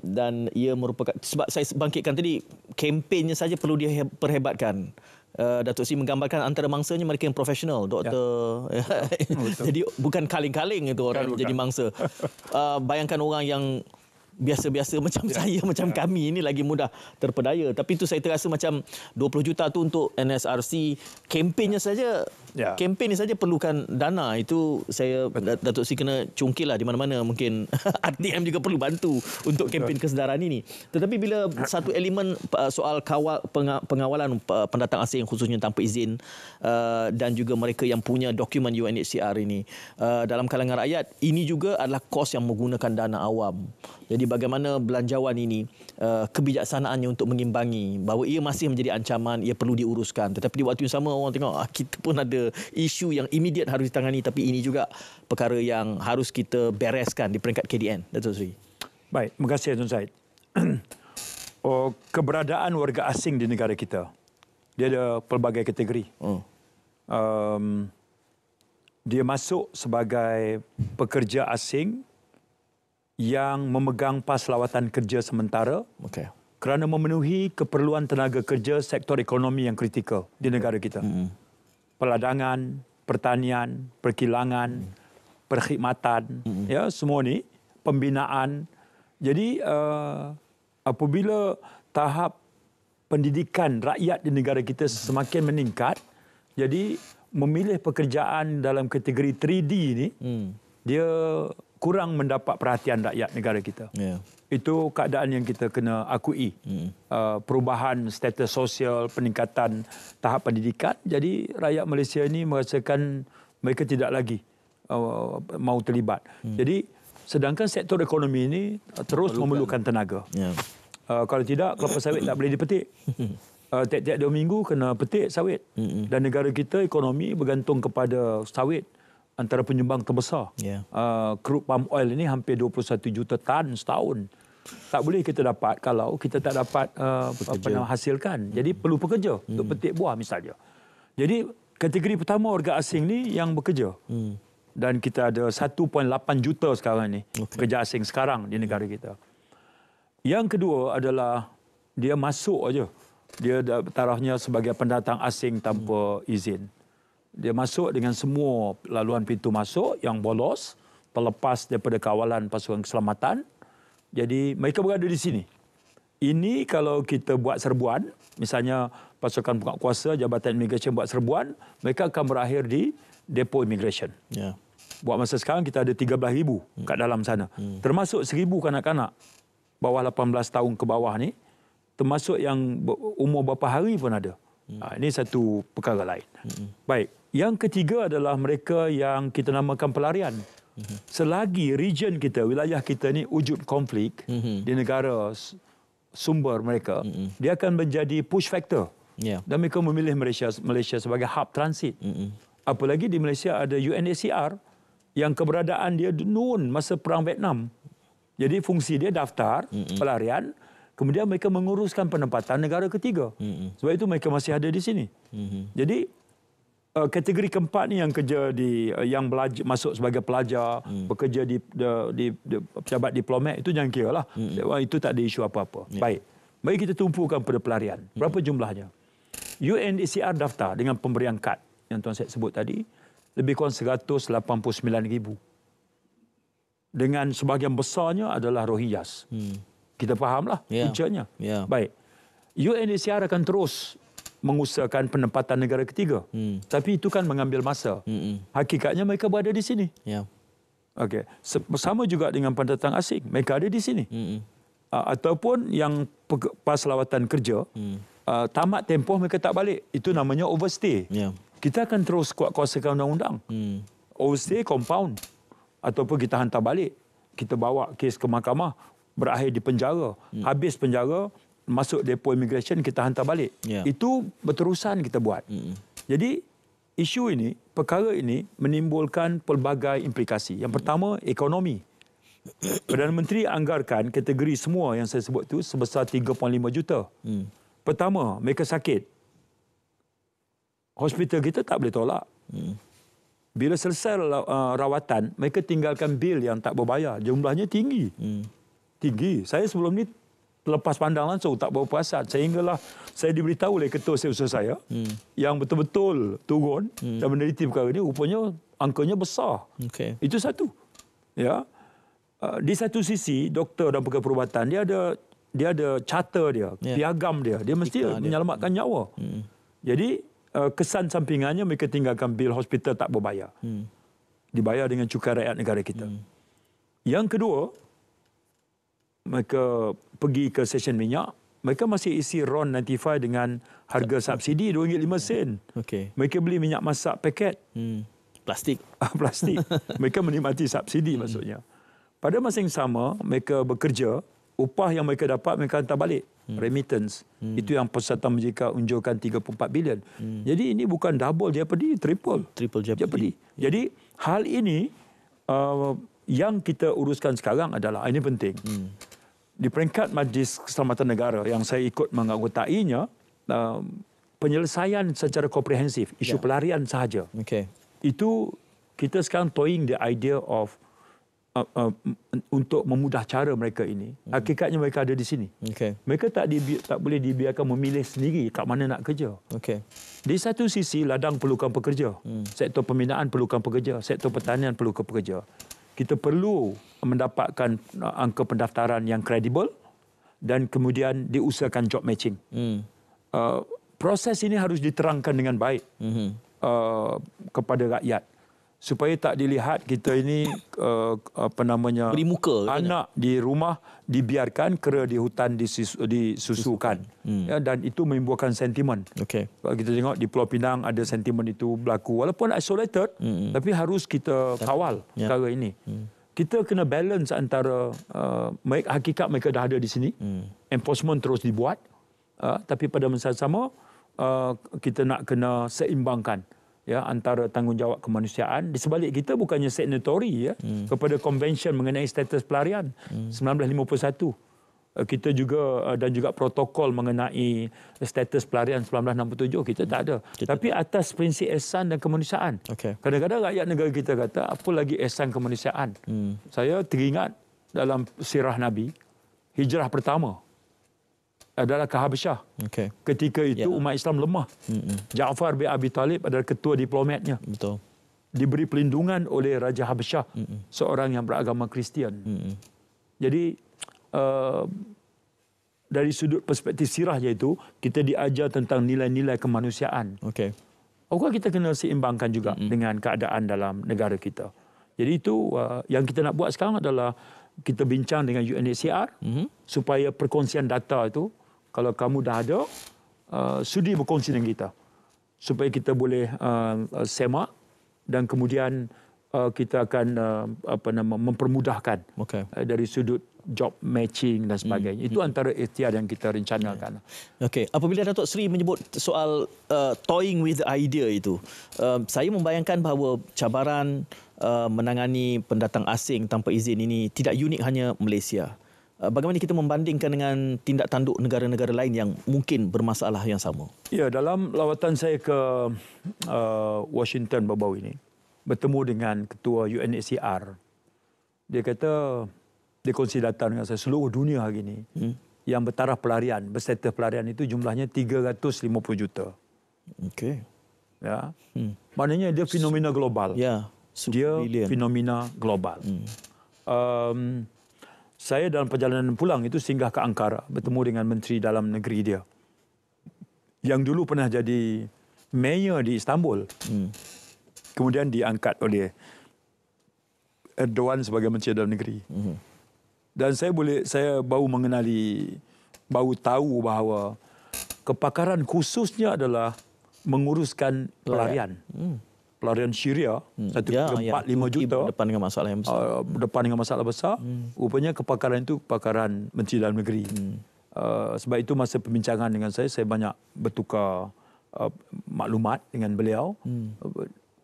dan ia merupakan, sebab saya bangkitkan tadi, kempennya saja perlu diperhebatkan. Datuk Seri menggambarkan antara mangsanya mereka yang profesional, doktor. Ya. Jadi bukan kaling-kaling itu orang jadi mangsa. Bayangkan orang yang biasa-biasa macam saya, macam kami ini lagi mudah terpedaya. Tapi itu saya terasa macam 20 juta tu untuk NSRC, kempennya saja, kempen ini saja perlukan dana. Itu saya, Datuk Seri kena cungkil lah di mana-mana. Mungkin RTM juga perlu bantu untuk kempen kesedaran ini. Tetapi bila satu elemen soal pengawalan pendatang asing khususnya tanpa izin, dan juga mereka yang punya dokumen UNHCR ini, dalam kalangan rakyat, ini juga adalah kos yang menggunakan dana awam. Jadi bagaimana belanjawan ini, kebijaksanaannya untuk mengimbangi, bahawa ia masih menjadi ancaman, ia perlu diuruskan. Tetapi di waktu yang sama orang tengok kita pun ada isu yang immediate harus ditangani, tapi ini juga perkara yang harus kita bereskan di peringkat KDN. Datuk Seri. Baik, terima kasih Tuan Syed. Keberadaan warga asing di negara kita, dia ada pelbagai kategori. Dia masuk sebagai pekerja asing yang memegang pas lawatan kerja sementara kerana memenuhi keperluan tenaga kerja sektor ekonomi yang kritikal di negara kita. Peladangan, pertanian, perkilangan, perkhidmatan, ya, semua ni, pembinaan. Jadi apabila tahap pendidikan rakyat di negara kita semakin meningkat, jadi memilih pekerjaan dalam kategori 3D ni, dia kurang mendapat perhatian rakyat negara kita. Itu keadaan yang kita kena akui. Perubahan status sosial, peningkatan tahap pendidikan. Jadi rakyat Malaysia ini merasakan mereka tidak lagi mau terlibat. Jadi sedangkan sektor ekonomi ini terus memerlukan tenaga. Kalau tidak, kelapa sawit tak boleh dipetik. Tiap-tiap 2 minggu kena petik sawit. Dan negara kita ekonomi bergantung kepada sawit. Antara penyumbang terbesar. Crude palm oil ini hampir 21 juta tan setahun. Tak boleh kita dapat kalau kita tak dapat hasilkan. Jadi perlu pekerja untuk petik buah misalnya. Jadi kategori pertama warga asing ni yang bekerja. Dan kita ada 1.8 juta sekarang ni pekerja asing sekarang di negara kita. Yang kedua adalah dia masuk aja. Dia tarafnya sebagai pendatang asing tanpa izin. Dia masuk dengan semua laluan pintu masuk yang bolos, terlepas daripada kawalan pasukan keselamatan. Jadi mereka berada di sini. Ini kalau kita buat serbuan, misalnya pasukan penguatkuasa Jabatan Imigresen buat serbuan, mereka akan berakhir di depo imigresen. Ya. Buat masa sekarang kita ada 13,000 kat dalam sana. Termasuk 1,000 kanak-kanak bawah 18 tahun ke bawah ni, termasuk yang umur berapa hari pun ada. Ini satu perkara lain. Baik. Yang ketiga adalah mereka yang kita namakan pelarian. Selagi region kita, wilayah kita ni wujud konflik di negara sumber mereka, dia akan menjadi push factor. Dan mereka memilih Malaysia sebagai hub transit. Apalagi di Malaysia ada UNHCR yang keberadaan dia nun masa Perang Vietnam. Jadi fungsi dia daftar pelarian, kemudian mereka menguruskan penempatan negara ketiga. Sebab itu mereka masih ada di sini. Jadi kategori keempat ni yang kerja yang belajar, masuk sebagai pelajar, bekerja di pejabat diplomat, itu jangan kira lah. Itu tak ada isu apa-apa. Baik. Mari kita tumpukan pada pelarian. Berapa jumlahnya? UNHCR daftar dengan pemberian kad yang Tuan Syed sebut tadi, lebih kurang 189,000. Dengan sebahagian besarnya adalah Rohingyas. Kita fahamlah puncanya. Baik. UNHCR akan terus mengusahakan penempatan negara ketiga. Tapi itu kan mengambil masa. Hakikatnya mereka berada di sini. Okey. Bersama juga dengan pendatang asing, mereka ada di sini. Ataupun yang pas lawatan kerja, tamat tempoh mereka tak balik. Itu namanya overstay. Kita akan terus kuatkuasakan undang-undang. Overstay compound. Ataupun kita hantar balik. Kita bawa kes ke mahkamah, berakhir di penjara. Habis penjara, masuk depo imigresen, kita hantar balik. Itu berterusan kita buat. Jadi isu ini, perkara ini menimbulkan pelbagai implikasi. Yang pertama, ekonomi. Perdana Menteri anggarkan kategori semua yang saya sebut itu sebesar 3.5 juta. Pertama, mereka sakit. Hospital kita tak boleh tolak. Bila selesai rawatan, mereka tinggalkan bil yang tak berbayar. Jumlahnya tinggi. Tinggi. Saya sebelum ni lepas pandang langsung, tak berperasan. Sehinggalah saya diberitahu oleh ketua setiausaha saya yang betul-betul turun dan meneliti perkara ini, rupanya angkanya besar. Itu satu. Ya. Di satu sisi, doktor dan pegawai perubatan, dia ada charter dia, piagam dia. Dia mesti menyelamatkan nyawa. Jadi, kesan sampingannya mereka tinggalkan bil hospital tak berbayar. Dibayar dengan cukai rakyat negara kita. Yang kedua, mereka pergi ke stesen minyak, mereka masih isi RON 95 dengan harga subsidi RM2.05. Mereka beli minyak masak paket. Plastik. Plastik. Mereka menikmati subsidi maksudnya. Pada masa yang sama, mereka bekerja, upah yang mereka dapat mereka hantar balik. Remittance. Itu yang Persatuan Majikan unjurkan 34 bilion. Jadi ini bukan double jeopardy, triple jeopardy. Jadi hal ini yang kita uruskan sekarang adalah, ini penting. Di peringkat Majlis Keselamatan Negara yang saya ikut menganggotainya, penyelesaian secara komprehensif isu pelarian sahaja. Itu kita sekarang toying the idea of untuk memudah cara mereka ini. Hakikatnya mereka ada di sini. Mereka tak boleh dibiarkan memilih sendiri kat mana nak kerja. Di satu sisi, ladang perlukan pekerja. Sektor pembinaan perlukan pekerja. Sektor pertanian perlukan pekerja. Kita perlu mendapatkan angka pendaftaran yang kredibel dan kemudian diusahakan job matching. Proses ini harus diterangkan dengan baik kepada rakyat, supaya tak dilihat kita ini beri muka anak di rumah dibiarkan, kera di hutan disusukan. Dan itu menimbulkan sentimen. Kalau kita tengok di Pulau Pinang ada sentimen itu berlaku, walaupun isolated, tapi harus kita kawal perkara ini. Kita kena balance antara hakikat mereka dah ada di sini, enforcement terus dibuat, tapi pada masa sama kita nak kena seimbangkan antara tanggungjawab kemanusiaan. Di sebalik kita bukannya signatory kepada konvensyen mengenai status pelarian 1951. Kita juga dan juga protokol mengenai status pelarian 1967 kita tak ada. Tapi atas prinsip ihsan dan kemanusiaan. Kadang-kadang rakyat negara kita kata apa lagi ihsan kemanusiaan. Saya teringat dalam sirah Nabi, hijrah pertama adalah ke Habasyah. Ketika itu umat Islam lemah. Ja'far bin Abi Talib adalah ketua diplomatnya. Betul. Diberi pelindungan oleh Raja Habasyah, seorang yang beragama Kristian. Jadi dari sudut perspektif sirahnya itu, kita diajar tentang nilai-nilai kemanusiaan. Kita kena seimbangkan juga dengan keadaan dalam negara kita. Jadi itu yang kita nak buat sekarang adalah kita bincang dengan UNHCR supaya perkongsian data itu, kalau kamu dah ada, sudi berkongsi dengan kita. Supaya kita boleh semak dan kemudian kita akan mempermudahkan dari sudut job matching dan sebagainya. Itu antara ikhtiar yang kita rencanakan. Apabila Datuk Seri menyebut soal toying with the idea itu, saya membayangkan bahawa cabaran menangani pendatang asing tanpa izin ini tidak unik hanya Malaysia. Bagaimana kita membandingkan dengan tindak tanduk negara-negara lain yang mungkin bermasalah yang sama? Ya, dalam lawatan saya ke Washington baru-baru ini, bertemu dengan ketua UNHCR. Dia kata, dia kongsi data dengan saya, seluruh dunia hari ini yang bertaraf pelarian, berstatus pelarian itu jumlahnya 350 juta. Ya. Maknanya dia fenomena global. Dia fenomena global. Saya dalam perjalanan pulang itu singgah ke Ankara, bertemu dengan Menteri Dalam Negeri dia, yang dulu pernah jadi mayor di Istanbul. Kemudian diangkat oleh Erdogan sebagai Menteri Dalam Negeri. Dan saya baru tahu bahawa kepakaran khususnya adalah menguruskan pelarian. Pelarian Syria, 1.45 juta. Depan dengan masalah yang besar. Depan dengan masalah besar. Rupanya kepakaran itu kepakaran Menteri Dalam Negeri. Sebab itu masa perbincangan dengan saya banyak bertukar maklumat dengan beliau.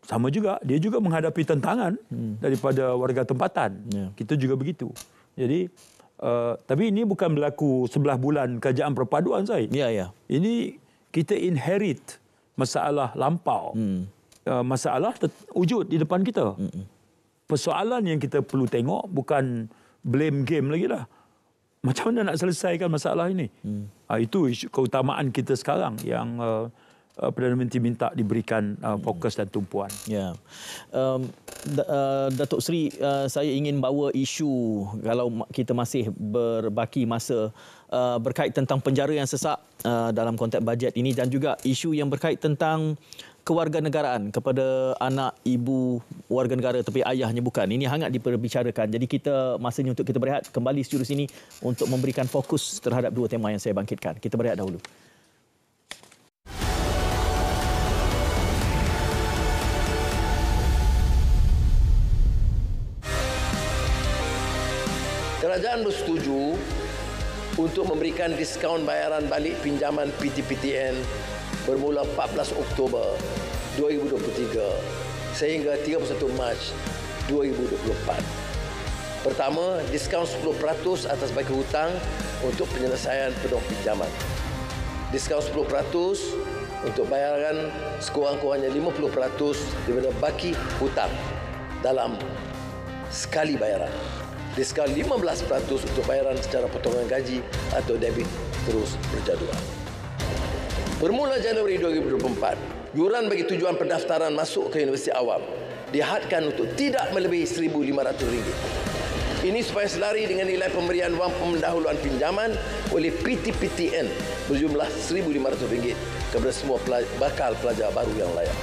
Sama juga, dia juga menghadapi tentangan daripada warga tempatan. Kita juga begitu. Jadi, tapi ini bukan berlaku 11 bulan kerajaan perpaduan saya. Ini kita inherit masalah lampau. Masalah wujud di depan kita. Persoalan yang kita perlu tengok bukan blame game lagi lah. Macam mana nak selesaikan masalah ini? Itu keutamaan kita sekarang yang Perdana Menteri minta diberikan fokus dan tumpuan. Datuk Seri, saya ingin bawa isu, kalau kita masih berbaki masa, berkait tentang penjara yang sesak dalam konteks bajet ini, dan juga isu yang berkait tentang kewarganegaraan kepada anak ibu warga negara tapi ayahnya bukan. Ini hangat diperbicarakan. Jadi masanya untuk kita berehat kembali studio sini untuk memberikan fokus terhadap dua tema yang saya bangkitkan. Kita berehat dahulu. Kerajaan bersetuju untuk memberikan diskaun bayaran balik pinjaman PTPTN bermula 14 Oktober 2023 sehingga 31 Mac 2024. Pertama, diskaun 10% atas bagi hutang untuk penyelesaian penuh pinjaman. Diskaun 10% untuk bayaran sekurang-kurangnya 50% daripada baki hutang dalam sekali bayaran. Diskaun 15% untuk bayaran secara potongan gaji atau debit terus berjadual. Bermula Januari 2024, yuran bagi tujuan pendaftaran masuk ke Universiti Awam dihadkan untuk tidak melebihi RM1,500. Ini supaya selari dengan nilai pemberian wang pendahuluan pinjaman oleh PTPTN berjumlah RM1,500 kepada semua bakal pelajar baru yang layak.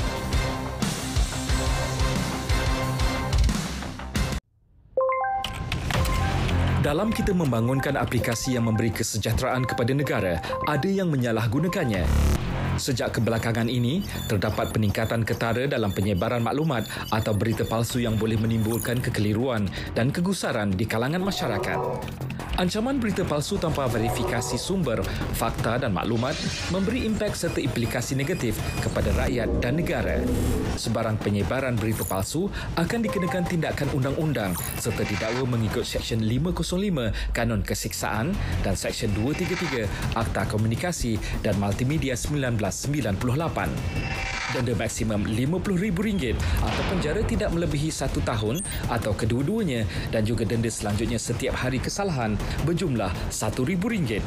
Dalam kita membangunkan aplikasi yang memberi kesejahteraan kepada negara, ada yang menyalahgunakannya. Sejak kebelakangan ini, terdapat peningkatan ketara dalam penyebaran maklumat atau berita palsu yang boleh menimbulkan kekeliruan dan kegusaran di kalangan masyarakat. Ancaman berita palsu tanpa verifikasi sumber, fakta dan maklumat memberi impak serta implikasi negatif kepada rakyat dan negara. Sebarang penyebaran berita palsu akan dikenakan tindakan undang-undang serta didakwa mengikut Seksyen 505 Kanun Kesiksaan dan Seksyen 233 Akta Komunikasi dan Multimedia 1998. denda maksimum RM50,000 atau penjara tidak melebihi 1 tahun atau kedua-duanya, dan juga denda selanjutnya setiap hari kesalahan berjumlah RM1,000.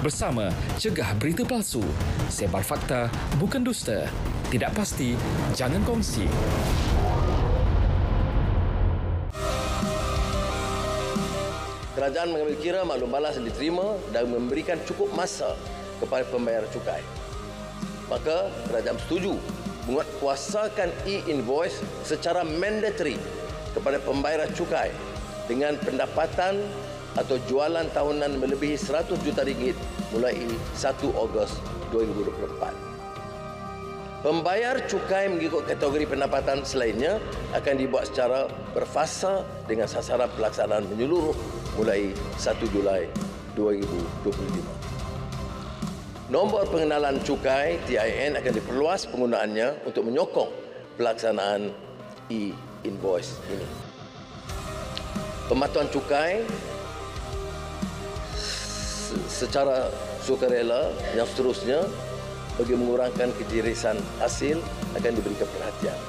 Bersama Cegah Berita Palsu, sebar fakta bukan dusta. Tidak pasti, jangan kongsi. Kerajaan mengambil kira maklum balas yang diterima dan memberikan cukup masa kepada pembayar cukai. Maka kerajaan setuju menguatkuasakan e-invoice secara mandatory kepada pembayar cukai dengan pendapatan atau jualan tahunan melebihi RM100 juta mulai 1 Ogos 2024. Pembayar cukai mengikut kategori pendapatan selainnya akan dibuat secara berfasa dengan sasaran pelaksanaan menyeluruh mulai 1 Julai 2025. Nombor pengenalan cukai TIN akan diperluas penggunaannya untuk menyokong pelaksanaan e-invoice ini. Pematuhan cukai secara sukarela yang seterusnya bagi mengurangkan ketirisan hasil akan diberikan perhatian.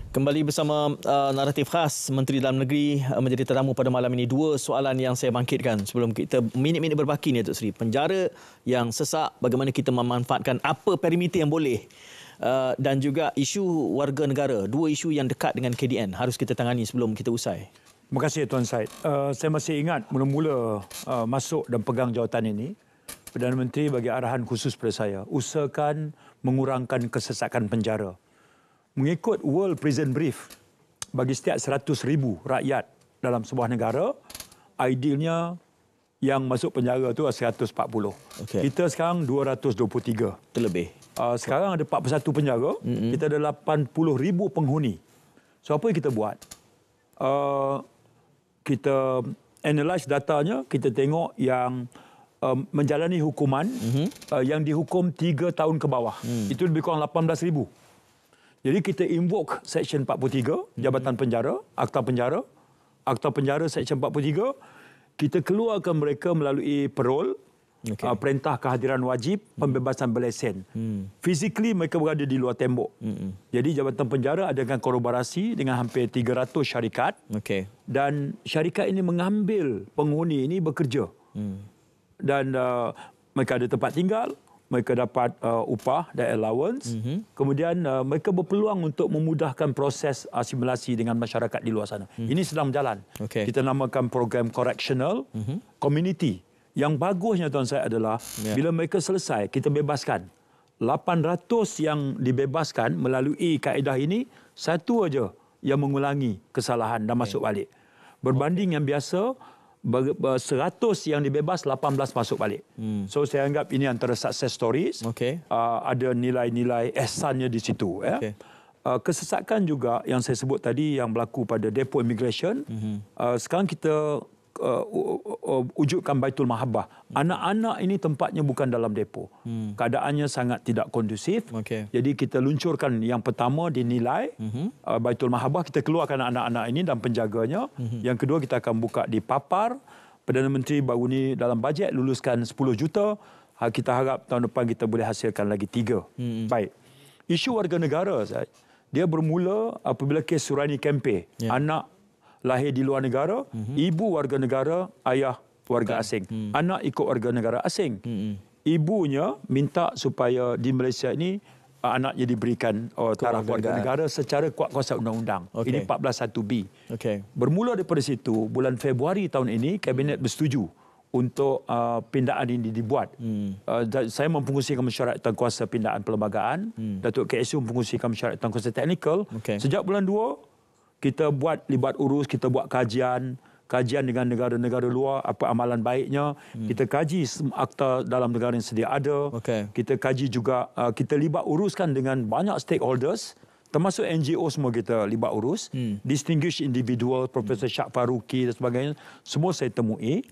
Kembali bersama naratif khas Menteri Dalam Negeri menjadi tetamu pada malam ini. Dua soalan yang saya bangkitkan sebelum kita minit-minit berbaki ni, Datuk Seri. Penjara yang sesak, bagaimana kita memanfaatkan apa perimeter yang boleh, dan juga isu warga negara. Dua isu yang dekat dengan KDN harus kita tangani sebelum kita usai. Terima kasih Tuan Syed. Saya masih ingat mula-mula masuk dan pegang jawatan ini, Perdana Menteri bagi arahan khusus pada saya, usahakan mengurangkan kesesakan penjara. Mengikut World Prison Brief, bagi setiap 100,000 rakyat dalam sebuah negara, idealnya yang masuk penjara tu 140. Okay. Kita sekarang 223. Terlebih. Sekarang ada 41 penjara, kita ada 80,000 penghuni. So apa yang kita buat? Kita analyse datanya, kita tengok yang menjalani hukuman, yang dihukum 3 tahun ke bawah. Itu lebih kurang 18,000. Jadi kita invoke Seksyen 43, Jabatan Penjara, Akta Penjara Seksyen 43, kita keluarkan mereka melalui parol, perintah kehadiran wajib, pembebasan berlesen. Physically mereka berada di luar tembok. Jadi Jabatan Penjara adakan kolaborasi dengan hampir 300 syarikat, dan syarikat ini mengambil penghuni ini bekerja. Dan mereka ada tempat tinggal, mereka dapat upah dan allowance. Kemudian mereka berpeluang untuk memudahkan proses asimilasi dengan masyarakat di luar sana. Ini sedang berjalan. Kita namakan program correctional community. Yang bagusnya Tuan saya adalah bila mereka selesai, kita bebaskan. 800 yang dibebaskan melalui kaedah ini, satu aja yang mengulangi kesalahan dan masuk balik. Berbanding yang biasa, 100 yang dibebas, 18 masuk balik. So saya anggap ini antara success stories. Ada nilai-nilai ihsannya di situ. Kesesakan juga yang saya sebut tadi yang berlaku pada depo immigration. Sekarang kita wujudkan Baitul Mahabbah. Anak-anak ini tempatnya bukan dalam depo. Keadaannya sangat tidak kondusif. Jadi kita luncurkan yang pertama dinilai Baitul Mahabbah. Kita keluarkan anak-anak ini dan penjaganya. Yang kedua kita akan buka di Papar. Perdana Menteri baru ni dalam bajet luluskan 10 juta. Kita harap tahun depan kita boleh hasilkan lagi 3. Baik. Isu warga negara, dia bermula apabila kes Surani Kempe. Anak lahir di luar negara, ibu warga negara, ayah warga asing. Anak ikut warga negara asing. Ibunya minta supaya di Malaysia ini anaknya diberikan taraf warga negara secara kuat kuasa undang-undang. Ini 14(1)B. Bermula daripada situ, bulan Februari tahun ini, Kabinet bersetuju untuk pindaan ini dibuat. Saya mempengusikan mesyuaratkan kuasa pindaan perlembagaan. Datuk KSU mempengusikan mesyuaratkan kuasa teknikal. Sejak bulan 2, kita buat libat urus, kita buat kajian dengan negara-negara luar, apa amalan baiknya. Kita kaji akta dalam negara yang sedia ada. Kita kaji juga, kita libat uruskan dengan banyak stakeholders, termasuk NGO semua kita libat urus. Distinguished individual, Profesor Syak Faruqi dan sebagainya, semua saya temui.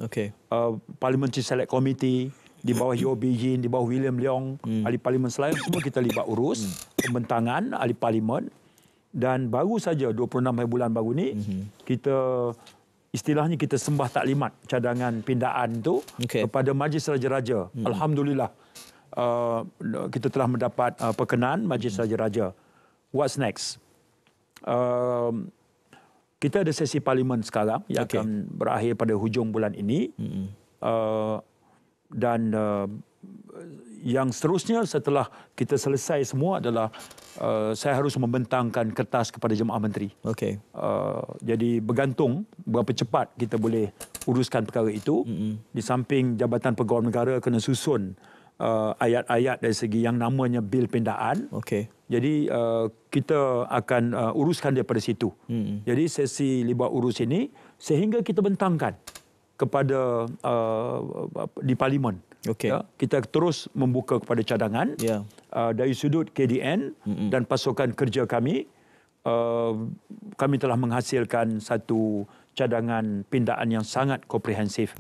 Parliamentary Select Committee, di bawah Yeo Bee Yin, di bawah William Leong, ahli parlimen Selayang, semua kita libat urus. Pembentangan ahli parlimen. Dan baru saja 26 bulan baru ni, kita istilahnya kita sembah taklimat cadangan pindaan itu kepada Majlis Raja-Raja. Alhamdulillah kita telah mendapat perkenaan Majlis Raja-Raja. What's next? Kita ada sesi parlimen sekarang yang akan berakhir pada hujung bulan ini. Dan yang seterusnya setelah kita selesai semua adalah saya harus membentangkan kertas kepada jemaah menteri. Jadi bergantung berapa cepat kita boleh uruskan perkara itu. Di samping Jabatan Pegawai Negara kena susun ayat-ayat dari segi yang namanya bil pindaan. Jadi kita akan uruskan daripada situ. Jadi sesi libat urus ini sehingga kita bentangkan kepada di parlimen. Kita terus membuka kepada cadangan dari sudut KDN dan pasukan kerja kami. Kami telah menghasilkan satu cadangan pindaan yang sangat komprehensif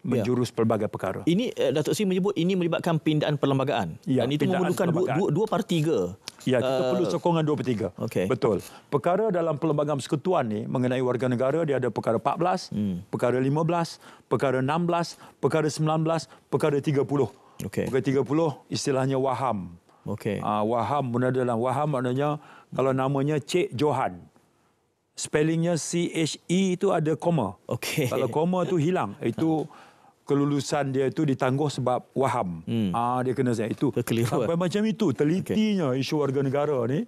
menjurus pelbagai perkara. Ini Datuk Seri menyebut ini melibatkan pindaan perlembagaan dan itu memerlukan 2/3. Ya, kita perlu sokongan 2/3. Betul. Perkara dalam Perlembagaan Persekutuan ni mengenai warga negara, dia ada perkara 14, perkara 15, perkara 16, perkara 19, perkara 30. Perkara 30 istilahnya waham. Waham dalam waham maknanya kalau namanya Cik Johan, spellingnya CHE itu ada koma. Kalau koma tu hilang, itu kelulusan dia itu ditangguh sebab waham. Dia kena saya itu. Sampai macam itu telitinya isu warga negara ni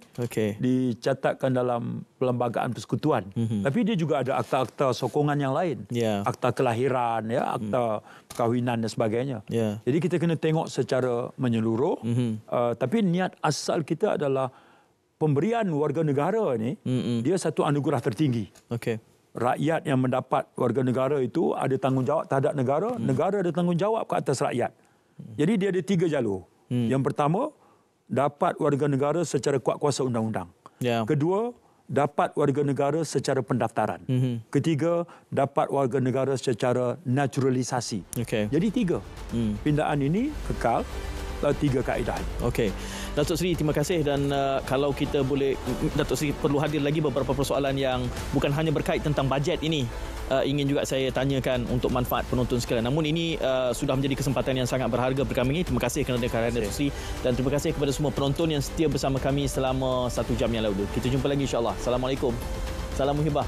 dicatatkan dalam Perlembagaan Persekutuan. Tapi dia juga ada akta-akta sokongan yang lain. Akta kelahiran, akta perkahwinan dan sebagainya. Jadi kita kena tengok secara menyeluruh. Tapi niat asal kita adalah pemberian warga negara ni, dia satu anugerah tertinggi. Rakyat yang mendapat warga negara itu ada tanggungjawab terhadap negara, negara ada tanggungjawab ke atas rakyat. Jadi dia ada 3 jalur. Yang pertama, dapat warga negara secara kuat kuasa undang-undang. Kedua, dapat warga negara secara pendaftaran. Ketiga, dapat warga negara secara naturalisasi. Jadi 3. Pindaan ini kekal 3 kaedah. Datuk Seri, terima kasih dan kalau kita boleh, Datuk Seri perlu hadir lagi beberapa persoalan yang bukan hanya berkait tentang bajet ini. Ingin juga saya tanyakan untuk manfaat penonton sekalian. Namun ini sudah menjadi kesempatan yang sangat berharga bagi kami. Terima kasih kerana kehadiran Datuk Seri dan terima kasih kepada semua penonton yang setia bersama kami selama 1 jam yang lalu. Kita jumpa lagi insya-Allah. Assalamualaikum. Salam muhibah.